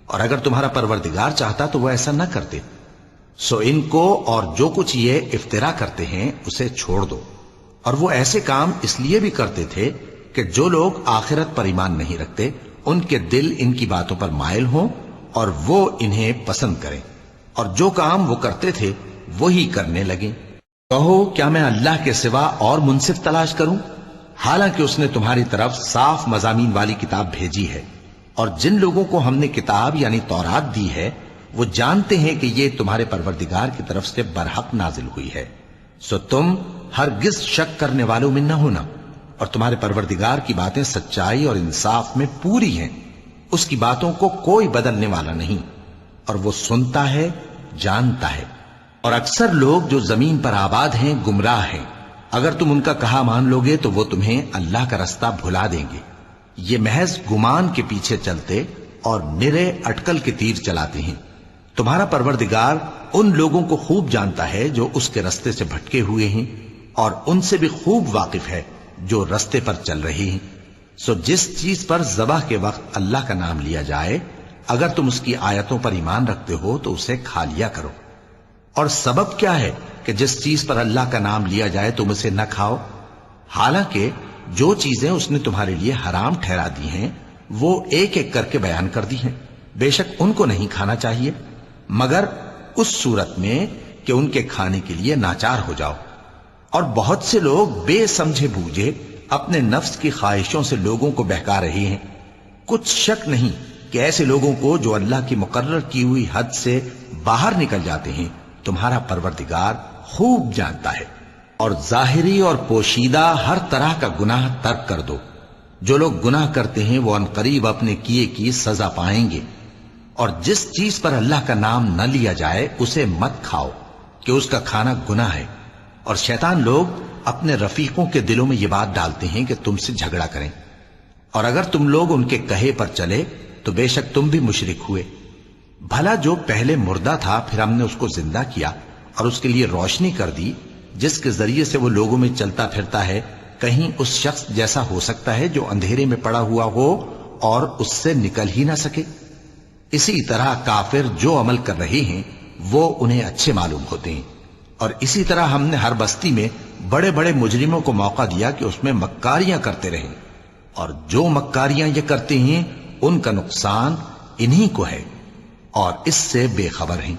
اور اگر تمہارا پروردگار چاہتا تو وہ ایسا نہ کرتے۔ سو ان کو اور جو کچھ یہ افطرا کرتے ہیں اسے چھوڑ دو۔ اور وہ ایسے کام اس لیے بھی کرتے تھے کہ جو لوگ آخرت پر ایمان نہیں رکھتے ان کے دل ان کی باتوں پر مائل ہوں اور وہ انہیں پسند کریں، اور جو کام وہ کرتے تھے وہی کرنے لگیں۔ کہو کیا میں اللہ کے سوا اور منصف تلاش کروں، حالانکہ اس نے تمہاری طرف صاف مضامین والی کتاب بھیجی ہے، اور جن لوگوں کو ہم نے کتاب یعنی تورات دی ہے وہ جانتے ہیں کہ یہ تمہارے پروردگار کی طرف سے برحق نازل ہوئی ہے، سو تم ہرگز شک کرنے والوں میں نہ ہونا، اور تمہارے پروردگار کی باتیں سچائی اور انصاف میں پوری ہیں، اس کی باتوں کو کوئی بدلنے والا نہیں، اور وہ سنتا ہے جانتا ہے۔ اور اکثر لوگ جو زمین پر آباد ہیں گمراہ ہیں، اگر تم ان کا کہا مان لوگے تو وہ تمہیں اللہ کا رستہ بھلا دیں گے۔ یہ محض گمان کے پیچھے چلتے اور نرے اٹکل کے تیر چلاتے ہیں۔ تمہارا پروردگار ان لوگوں کو خوب جانتا ہے جو اس کے رستے سے بھٹکے ہوئے ہیں، اور ان سے بھی خوب واقف ہے جو رستے پر چل رہے ہیں۔ سو جس چیز پر ذبح کے وقت اللہ کا نام لیا جائے اگر تم اس کی آیتوں پر ایمان رکھتے ہو تو اسے کھا لیا کرو۔ اور سبب کیا ہے کہ جس چیز پر اللہ کا نام لیا جائے تم اسے نہ کھاؤ، حالانکہ جو چیزیں اس نے تمہارے لیے حرام ٹھہرا دی ہیں وہ ایک ایک کر کے بیان کر دی ہیں، بے شک ان کو نہیں کھانا چاہیے مگر اس صورت میں کہ ان کے کھانے کے لیے ناچار ہو جاؤ۔ اور بہت سے لوگ بے سمجھے بوجھے اپنے نفس کی خواہشوں سے لوگوں کو بہکا رہے ہیں۔ کچھ شک نہیں کہ ایسے لوگوں کو جو اللہ کی مقرر کی ہوئی حد سے باہر نکل جاتے ہیں تمہارا پروردگار خوب جانتا ہے۔ اور ظاہری اور پوشیدہ ہر طرح کا گناہ ترک کر دو، جو لوگ گناہ کرتے ہیں وہ عنقریب اپنے کیے کی سزا پائیں گے۔ اور جس چیز پر اللہ کا نام نہ لیا جائے اسے مت کھاؤ کہ اس کا کھانا گناہ ہے، اور شیطان لوگ اپنے رفیقوں کے دلوں میں یہ بات ڈالتے ہیں کہ تم سے جھگڑا کریں، اور اگر تم لوگ ان کے کہے پر چلے تو بے شک تم بھی مشرک ہوئے۔ بھلا جو پہلے مردہ تھا پھر ہم نے اس کو زندہ کیا اور اس کے لیے روشنی کر دی جس کے ذریعے سے وہ لوگوں میں چلتا پھرتا ہے، کہیں اس شخص جیسا ہو سکتا ہے جو اندھیرے میں پڑا ہوا ہو اور اس سے نکل ہی نہ سکے؟ اسی طرح کافر جو عمل کر رہے ہیں وہ انہیں اچھے معلوم ہوتے ہیں، اور اسی طرح ہم نے ہر بستی میں بڑے بڑے مجرموں کو موقع دیا کہ اس میں مکاریاں کرتے رہیں، اور جو مکاریاں یہ کرتے ہیں ان کا نقصان انہی کو ہے اور اس سے بے خبر ہیں۔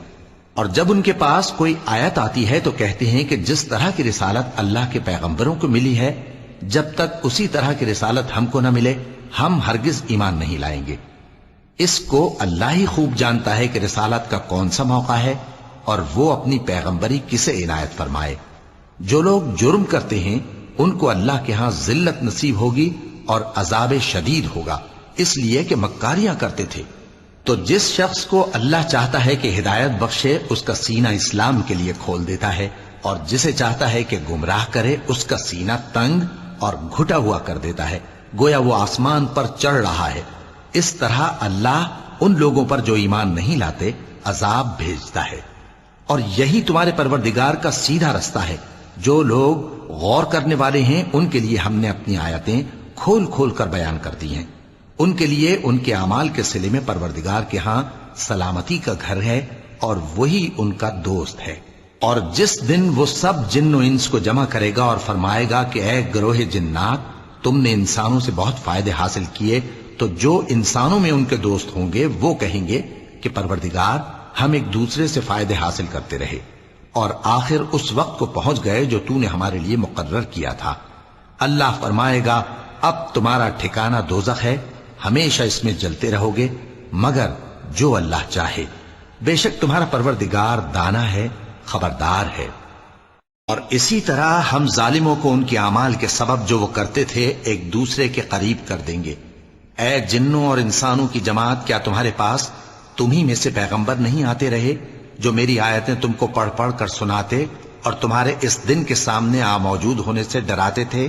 اور جب ان کے پاس کوئی آیت آتی ہے تو کہتے ہیں کہ جس طرح کی رسالت اللہ کے پیغمبروں کو ملی ہے، جب تک اسی طرح کی رسالت ہم کو نہ ملے ہم ہرگز ایمان نہیں لائیں گے۔ اس کو اللہ ہی خوب جانتا ہے کہ رسالت کا کون سا موقع ہے اور وہ اپنی پیغمبری کسے عنایت فرمائے۔ جو لوگ جرم کرتے ہیں ان کو اللہ کے ہاں ذلت نصیب ہوگی اور عذاب شدید ہوگا، اس لیے کہ مکاریاں کرتے تھے۔ تو جس شخص کو اللہ چاہتا ہے کہ ہدایت بخشے اس کا سینہ اسلام کے لیے کھول دیتا ہے، اور جسے چاہتا ہے کہ گمراہ کرے اس کا سینہ تنگ اور گھٹا ہوا کر دیتا ہے، گویا وہ آسمان پر چڑھ رہا ہے۔ اس طرح اللہ ان لوگوں پر جو ایمان نہیں لاتے عذاب بھیجتا ہے۔ اور یہی تمہارے پروردگار کا سیدھا رستہ ہے۔ جو لوگ غور کرنے والے ہیں ان کے لیے ہم نے اپنی آیتیں کھول کھول کر بیان کر دی ہیں۔ ان کے لیے ان کے اعمال کے صلے میں پروردگار کے ہاں سلامتی کا گھر ہے اور وہی ان کا دوست ہے۔ اور جس دن وہ سب جن و انس کو جمع کرے گا اور فرمائے گا کہ اے گروہ جنات، تم نے انسانوں سے بہت فائدے حاصل کیے، تو جو انسانوں میں ان کے دوست ہوں گے وہ کہیں گے کہ پروردگار ہم ایک دوسرے سے فائدے حاصل کرتے رہے اور آخر اس وقت کو پہنچ گئے جو تو نے ہمارے لیے مقرر کیا تھا۔ اللہ فرمائے گا اب تمہارا ٹھکانہ دوزخ ہے، ہمیشہ اس میں جلتے رہو گے مگر جو اللہ چاہے، بے شک تمہارا پروردگار دانا ہے، خبردار ہے۔ اور اسی طرح ہم ظالموں کو ان کے اعمال کے سبب جو وہ کرتے تھے ایک دوسرے کے قریب کر دیں گے۔ اے جنوں اور انسانوں کی جماعت، کیا تمہارے پاس تمہیں میں سے پیغمبر نہیں آتے رہے جو میری آیتیں تم کو پڑھ پڑھ کر سناتے اور تمہارے اس دن کے سامنے موجود ہونے سے ڈراتے تھے؟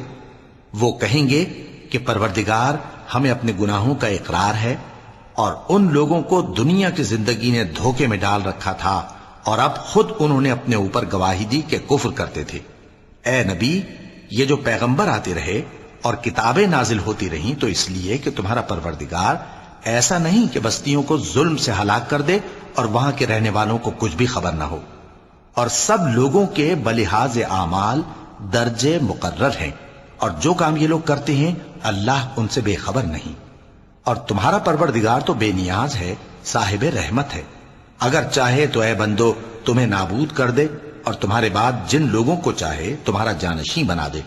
وہ کہیں گے کہ پروردگار ہمیں اپنے گناہوں کا اقرار ہے، اور ان لوگوں کو دنیا کی زندگی نے دھوکے میں ڈال رکھا تھا اور اب خود انہوں نے اپنے اوپر گواہی دی کہ کفر کرتے تھے۔ اے نبی، یہ جو پیغمبر آتے رہے اور کتابیں نازل ہوتی رہیں تو اس لیے کہ تمہارا پروردگار ایسا نہیں کہ بستیوں کو ظلم سے ہلاک کر دے اور وہاں کے رہنے والوں کو کچھ بھی خبر نہ ہو، اور سب لوگوں کے بلحاظ اعمال درجے مقرر ہیں، اور جو کام یہ لوگ کرتے ہیں اللہ ان سے بے خبر نہیں۔ اور تمہارا پروردگار تو بے نیاز ہے، صاحب رحمت ہے، اگر چاہے تو اے بندو تمہیں نابود کر دے اور تمہارے بعد جن لوگوں کو چاہے تمہارا جانشین بنا دے،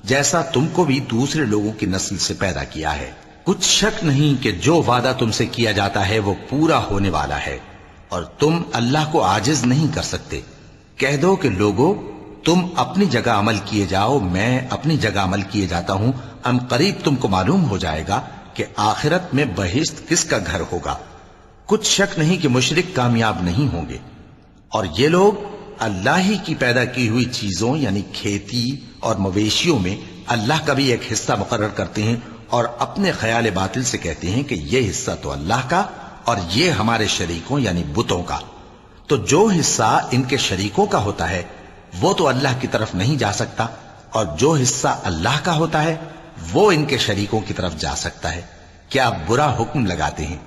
جیسا تم کو بھی دوسرے لوگوں کی نسل سے پیدا کیا ہے۔ کچھ شک نہیں کہ جو وعدہ تم سے کیا جاتا ہے وہ پورا ہونے والا ہے، اور تم اللہ کو عاجز نہیں کر سکتے۔ کہہ دو کہ لوگو تم اپنی جگہ عمل کیے جاؤ، میں اپنی جگہ عمل کیے جاتا ہوں، ان قریب تم کو معلوم ہو جائے گا کہ آخرت میں بہشت کس کا گھر ہوگا۔ کچھ شک نہیں کہ مشرک کامیاب نہیں ہوں گے۔ اور یہ لوگ اللہ ہی کی پیدا کی ہوئی چیزوں یعنی کھیتی اور مویشیوں میں اللہ کا بھی ایک حصہ مقرر کرتے ہیں اور اپنے خیال باطل سے کہتے ہیں کہ یہ حصہ تو اللہ کا اور یہ ہمارے شریکوں یعنی بتوں کا۔ تو جو حصہ ان کے شریکوں کا ہوتا ہے وہ تو اللہ کی طرف نہیں جا سکتا، اور جو حصہ اللہ کا ہوتا ہے وہ ان کے شریکوں کی طرف جا سکتا ہے۔ کیا برا حکم لگاتے ہیں۔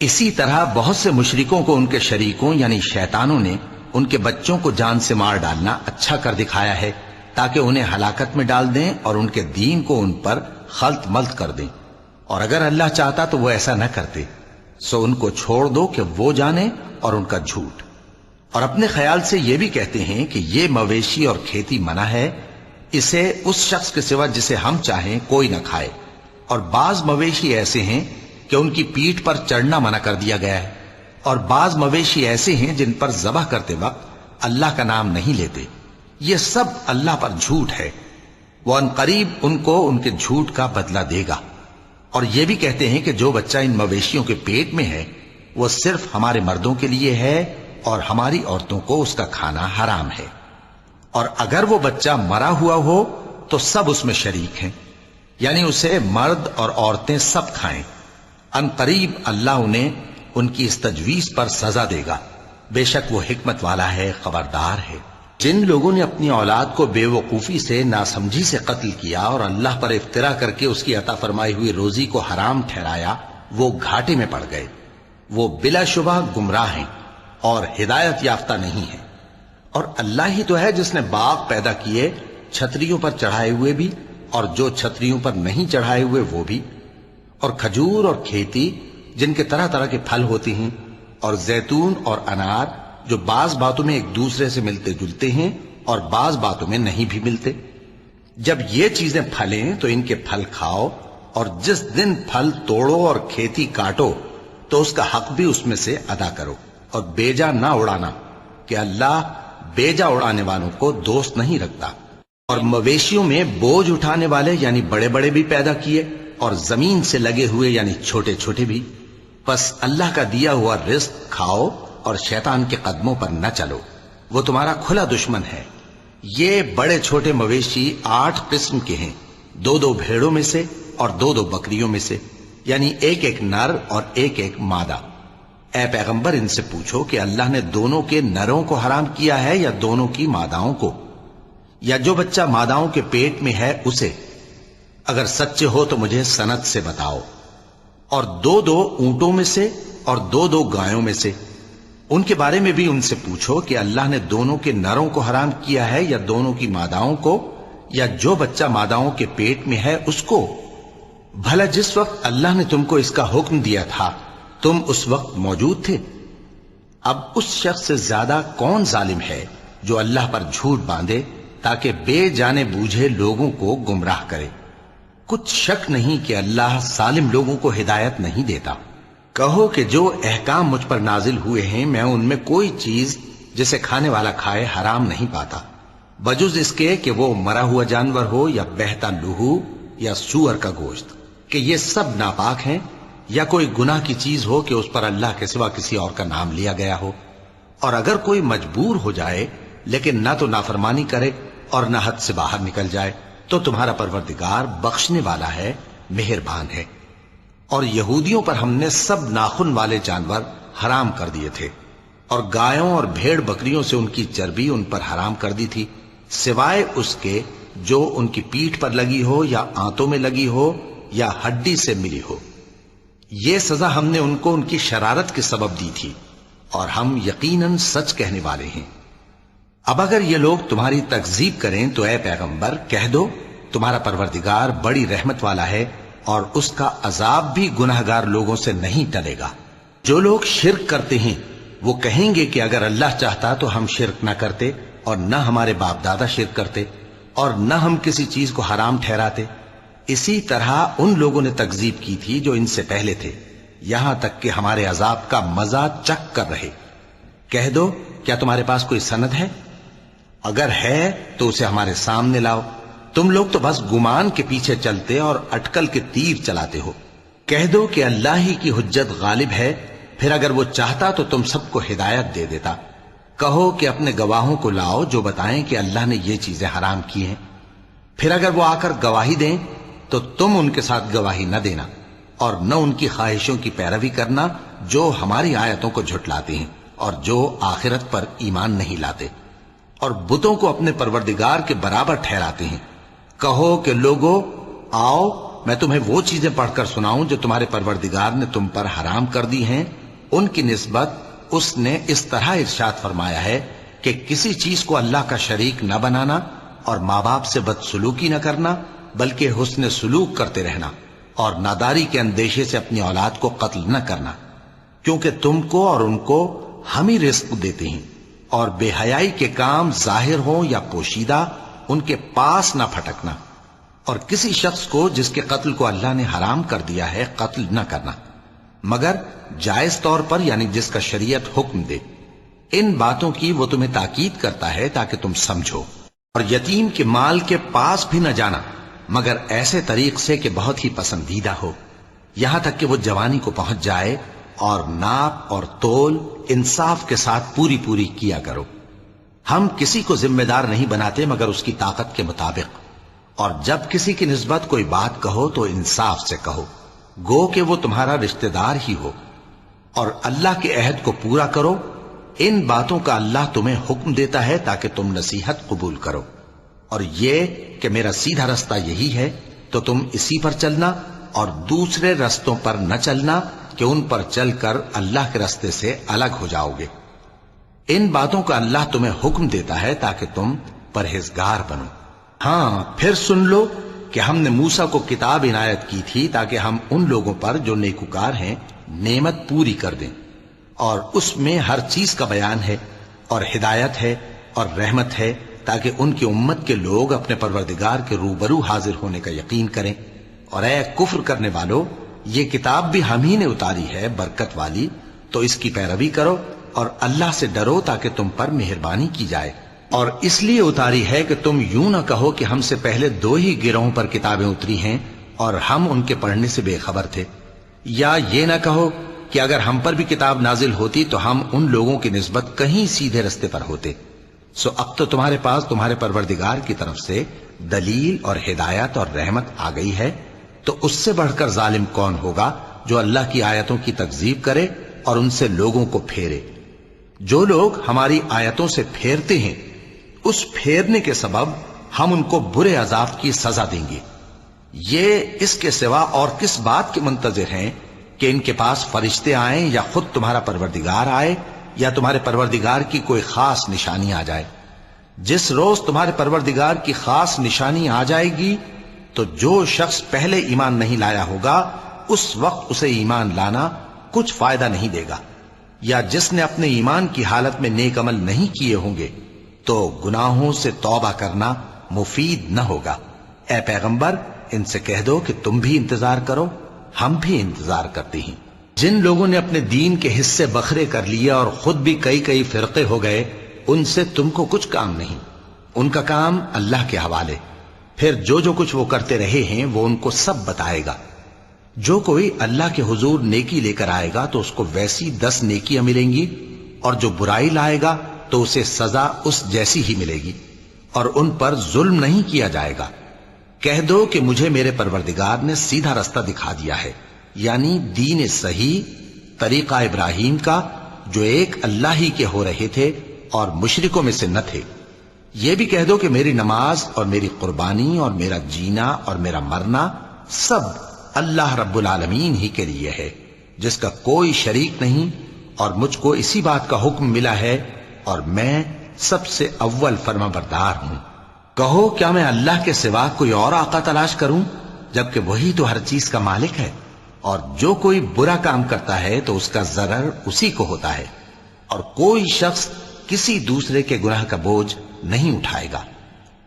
اسی طرح بہت سے مشرکوں کو ان کے شریکوں یعنی شیطانوں نے ان کے بچوں کو جان سے مار ڈالنا اچھا کر دکھایا ہے تاکہ انہیں ہلاکت میں ڈال دیں اور ان کے دین کو ان پر خلط ملط کر دیں، اور اگر اللہ چاہتا تو وہ ایسا نہ کرتے۔ سو ان کو چھوڑ دو کہ وہ جانے اور ان کا جھوٹ۔ اور اپنے خیال سے یہ بھی کہتے ہیں کہ یہ مویشی اور کھیتی منع ہے، اسے اس شخص کے سوا جسے ہم چاہیں کوئی نہ کھائے، اور بعض مویشی ایسے ہیں کہ ان کی پیٹھ پر چڑھنا منع کر دیا گیا ہے، اور بعض مویشی ایسے ہیں جن پر ذبح کرتے وقت اللہ کا نام نہیں لیتے۔ یہ سب اللہ پر جھوٹ ہے، وہ ان قریب ان کو ان کے جھوٹ کا بدلہ دے گا۔ اور یہ بھی کہتے ہیں کہ جو بچہ ان مویشیوں کے پیٹ میں ہے وہ صرف ہمارے مردوں کے لیے ہے اور ہماری عورتوں کو اس کا کھانا حرام ہے، اور اگر وہ بچہ مرا ہوا ہو تو سب اس میں شریک ہیں، یعنی اسے مرد اور عورتیں سب کھائیں۔ ان قریب اللہ انہیں ان کی اس تجویز پر سزا دے گا، بے شک وہ حکمت والا ہے، خبردار ہے۔ جن لوگوں نے اپنی اولاد کو بے وقوفی سے ناسمجھی سے قتل کیا اور اللہ پر افترا کر کے اس کی عطا فرمائی ہوئی روزی کو حرام ٹھہرایا، وہ گھاٹے میں پڑ گئے، وہ بلا شبہ گمراہ ہیں اور ہدایت یافتہ نہیں ہیں۔ اور اللہ ہی تو ہے جس نے باغ پیدا کیے چھتریوں پر چڑھائے ہوئے بھی اور جو چھتریوں پر نہیں چڑھائے ہوئے وہ بھی، اور کھجور اور کھیتی جن کے طرح طرح کے پھل ہوتے ہیں، اور زیتون اور انار جو بعض باتوں میں ایک دوسرے سے ملتے جلتے ہیں اور بعض باتوں میں نہیں بھی ملتے۔ جب یہ چیزیں پھلیں تو ان کے پھل کھاؤ، اور جس دن پھل توڑو اور کھیتی کاٹو تو اس کا حق بھی اس میں سے ادا کرو، اور بیجا نہ اڑانا کہ اللہ بیجا اڑانے والوں کو دوست نہیں رکھتا۔ اور مویشیوں میں بوجھ اٹھانے والے یعنی بڑے بڑے بھی پیدا کیے، اور زمین سے لگے ہوئے یعنی چھوٹے چھوٹے بھی۔ پس اللہ کا دیا ہوا رزق کھاؤ اور شیطان کے قدموں پر نہ چلو، وہ تمہارا کھلا دشمن ہے۔ یہ بڑے چھوٹے مویشی 8 قسم کے ہیں، 2 بھیڑوں میں سے اور 2 بکریوں میں سے، یعنی ایک نر اور ایک مادہ۔ اے پیغمبر ان سے پوچھو کہ اللہ نے دونوں کے نروں کو حرام کیا ہے یا دونوں کی ماداؤں کو، یا جو بچہ ماداؤں کے پیٹ میں ہے اسے؟ اگر سچے ہو تو مجھے سند سے بتاؤ۔ اور 2 اونٹوں میں سے اور 2 گایوں میں سے، ان کے بارے میں بھی ان سے پوچھو کہ اللہ نے دونوں کے نروں کو حرام کیا ہے یا دونوں کی ماداؤں کو، یا جو بچہ ماداؤں کے پیٹ میں ہے اس کو؟ بھلا جس وقت اللہ نے تم کو اس کا حکم دیا تھا تم اس وقت موجود تھے؟ اب اس شخص سے زیادہ کون ظالم ہے جو اللہ پر جھوٹ باندھے تاکہ بے جانے بوجھے لوگوں کو گمراہ کرے؟ کچھ شک نہیں کہ اللہ ظالم لوگوں کو ہدایت نہیں دیتا۔ کہو کہ جو احکام مجھ پر نازل ہوئے ہیں میں ان میں کوئی چیز جسے کھانے والا کھائے حرام نہیں پاتا، بجز اس کے کہ وہ مرا ہوا جانور ہو یا بہتا لہو یا سور کا گوشت، کہ یہ سب ناپاک ہیں، یا کوئی گناہ کی چیز ہو کہ اس پر اللہ کے سوا کسی اور کا نام لیا گیا ہو۔ اور اگر کوئی مجبور ہو جائے لیکن نہ تو نافرمانی کرے اور نہ حد سے باہر نکل جائے تو تمہارا پروردگار بخشنے والا ہے، مہربان ہے۔ اور یہودیوں پر ہم نے سب ناخن والے جانور حرام کر دیے تھے، اور گایوں اور بھیڑ بکریوں سے ان کی چربی ان پر حرام کر دی تھی، سوائے اس کے جو ان کی پیٹھ پر لگی ہو یا آنتوں میں لگی ہو یا ہڈی سے ملی ہو۔ یہ سزا ہم نے ان کو ان کی شرارت کے سبب دی تھی، اور ہم یقیناً سچ کہنے والے ہیں۔ اب اگر یہ لوگ تمہاری تکذیب کریں تو اے پیغمبر کہہ دو تمہارا پروردگار بڑی رحمت والا ہے، اور اس کا عذاب بھی گناہگار لوگوں سے نہیں ٹلے گا۔ جو لوگ شرک کرتے ہیں وہ کہیں گے کہ اگر اللہ چاہتا تو ہم شرک نہ کرتے، اور نہ ہمارے باپ دادا شرک کرتے، اور نہ ہم کسی چیز کو حرام ٹھہراتے۔ اسی طرح ان لوگوں نے تکذیب کی تھی جو ان سے پہلے تھے، یہاں تک کہ ہمارے عذاب کا مزہ چکھ کر رہے۔ کہہ دو کیا تمہارے پاس کوئی سند ہے؟ اگر ہے تو اسے ہمارے سامنے لاؤ، تم لوگ تو بس گمان کے پیچھے چلتے اور اٹکل کے تیر چلاتے ہو۔ کہہ دو کہ اللہ ہی کی حجت غالب ہے، پھر اگر وہ چاہتا تو تم سب کو ہدایت دے دیتا۔ کہو کہ اپنے گواہوں کو لاؤ جو بتائیں کہ اللہ نے یہ چیزیں حرام کی ہیں، پھر اگر وہ آ کر گواہی دیں تو تم ان کے ساتھ گواہی نہ دینا، اور نہ ان کی خواہشوں کی پیروی کرنا جو ہماری آیتوں کو جھٹلاتے ہیں اور جو آخرت پر ایمان نہیں لاتے، اور بتوں کو اپنے پروردگار کے برابر ٹھہراتے ہیں۔ کہو کہ لوگو آؤ میں تمہیں وہ چیزیں پڑھ کر سناؤں جو تمہارے پروردگار نے تم پر حرام کر دی ہیں۔ ان کی نسبت اس نے اس طرح ارشاد فرمایا ہے کہ کسی چیز کو اللہ کا شریک نہ بنانا، اور ماں باپ سے بدسلوکی نہ کرنا بلکہ حسن سلوک کرتے رہنا، اور ناداری کے اندیشے سے اپنی اولاد کو قتل نہ کرنا، کیونکہ تم کو اور ان کو ہم ہی رزق دیتے ہیں۔ اور بے حیائی کے کام ظاہر ہوں یا پوشیدہ ان کے پاس نہ پھٹکنا، اور کسی شخص کو جس کے قتل کو اللہ نے حرام کر دیا ہے قتل نہ کرنا، مگر جائز طور پر یعنی جس کا شریعت حکم دے۔ ان باتوں کی وہ تمہیں تاکید کرتا ہے تاکہ تم سمجھو۔ اور یتیم کے مال کے پاس بھی نہ جانا مگر ایسے طریق سے کہ بہت ہی پسندیدہ ہو، یہاں تک کہ وہ جوانی کو پہنچ جائے، اور ناپ اور تول انصاف کے ساتھ پوری پوری کیا کرو۔ ہم کسی کو ذمہ دار نہیں بناتے مگر اس کی طاقت کے مطابق، اور جب کسی کی نسبت کوئی بات کہو تو انصاف سے کہو، گو کہ وہ تمہارا رشتہ دار ہی ہو، اور اللہ کے عہد کو پورا کرو۔ ان باتوں کا اللہ تمہیں حکم دیتا ہے تاکہ تم نصیحت قبول کرو، اور یہ کہ میرا سیدھا رستہ یہی ہے تو تم اسی پر چلنا، اور دوسرے رستوں پر نہ چلنا کہ ان پر چل کر اللہ کے رستے سے الگ ہو جاؤ گے۔ ان باتوں کا اللہ تمہیں حکم دیتا ہے تاکہ تم پرہیزگار بنو۔ ہاں پھر سن لو کہ ہم نے موسیٰ کو کتاب عنایت کی تھی تاکہ ہم ان لوگوں پر جو نیکوکار ہیں نعمت پوری کر دیں، اور اس میں ہر چیز کا بیان ہے اور ہدایت ہے اور رحمت ہے، تاکہ ان کی امت کے لوگ اپنے پروردگار کے روبرو حاضر ہونے کا یقین کریں۔ اور اے کفر کرنے والو، یہ کتاب بھی ہم ہی نے اتاری ہے برکت والی، تو اس کی پیروی کرو اور اللہ سے ڈرو تاکہ تم پر مہربانی کی جائے۔ اور اس لیے اتاری ہے کہ تم یوں نہ کہو کہ ہم سے پہلے 2 ہی گروہوں پر کتابیں اتری ہیں اور ہم ان کے پڑھنے سے بے خبر تھے، یا یہ نہ کہو کہ اگر ہم پر بھی کتاب نازل ہوتی تو ہم ان لوگوں کی نسبت کہیں سیدھے رستے پر ہوتے۔ سو اب تو تمہارے پاس تمہارے پروردگار کی طرف سے دلیل اور ہدایت اور رحمت آ گئی ہے، تو اس سے بڑھ کر ظالم کون ہوگا جو اللہ کی آیتوں کی تکذیب کرے اور ان سے لوگوں کو پھیرے۔ جو لوگ ہماری آیتوں سے پھیرتے ہیں، اس پھیرنے کے سبب ہم ان کو برے عذاب کی سزا دیں گے۔ یہ اس کے سوا اور کس بات کے منتظر ہیں کہ ان کے پاس فرشتے آئیں یا خود تمہارا پروردگار آئے یا تمہارے پروردگار کی کوئی خاص نشانی آ جائے؟ جس روز تمہارے پروردگار کی خاص نشانی آ جائے گی تو جو شخص پہلے ایمان نہیں لایا ہوگا اس وقت اسے ایمان لانا کچھ فائدہ نہیں دے گا، یا جس نے اپنے ایمان کی حالت میں نیک عمل نہیں کیے ہوں گے تو گناہوں سے توبہ کرنا مفید نہ ہوگا۔ اے پیغمبر، ان سے کہہ دو کہ تم بھی انتظار کرو، ہم بھی انتظار کرتے ہیں۔ جن لوگوں نے اپنے دین کے حصے بکھرے کر لیے اور خود بھی کئی فرقے ہو گئے، ان سے تم کو کچھ کام نہیں، ان کا کام اللہ کے حوالے۔ پھر جو کچھ وہ کرتے رہے ہیں وہ ان کو سب بتائے گا۔ جو کوئی اللہ کے حضور نیکی لے کر آئے گا تو اس کو ویسی 10 نیکیاں ملیں گی، اور جو برائی لائے گا تو اسے سزا اس جیسی ہی ملے گی، اور ان پر ظلم نہیں کیا جائے گا۔ کہہ دو کہ مجھے میرے پروردگار نے سیدھا رستہ دکھا دیا ہے، یعنی دین صحیح، طریقہ ابراہیم کا، جو ایک اللہ ہی کے ہو رہے تھے اور مشرکوں میں سے نہ تھے۔ یہ بھی کہہ دو کہ میری نماز اور میری قربانی اور میرا جینا اور میرا مرنا سب اللہ رب العالمین ہی کے لیے ہے، جس کا کوئی شریک نہیں، اور مجھ کو اسی بات کا حکم ملا ہے اور میں سب سے اول فرما بردار ہوں۔ کہو کیا میں اللہ کے سوا کوئی اور آقا تلاش کروں جبکہ وہی تو ہر چیز کا مالک ہے؟ اور جو کوئی برا کام کرتا ہے تو اس کا ضرر اسی کو ہوتا ہے، اور کوئی شخص کسی دوسرے کے گناہ کا بوجھ نہیں اٹھائے گا۔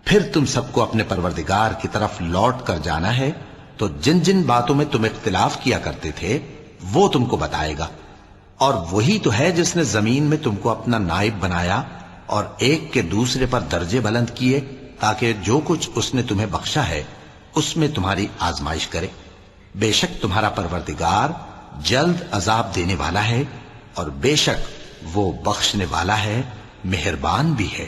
پھر تم سب کو اپنے پروردگار کی طرف لوٹ کر جانا ہے، تو جن جن باتوں میں تم اختلاف کیا کرتے تھے وہ تم کو بتائے گا۔ اور وہی تو ہے جس نے زمین میں تم کو اپنا نائب بنایا اور ایک کے دوسرے پر درجے بلند کیے، تاکہ جو کچھ اس نے تمہیں بخشا ہے اس میں تمہاری آزمائش کرے۔ بے شک تمہارا پروردگار جلد عذاب دینے والا ہے، اور بے شک وہ بخشنے والا ہے، مہربان بھی ہے۔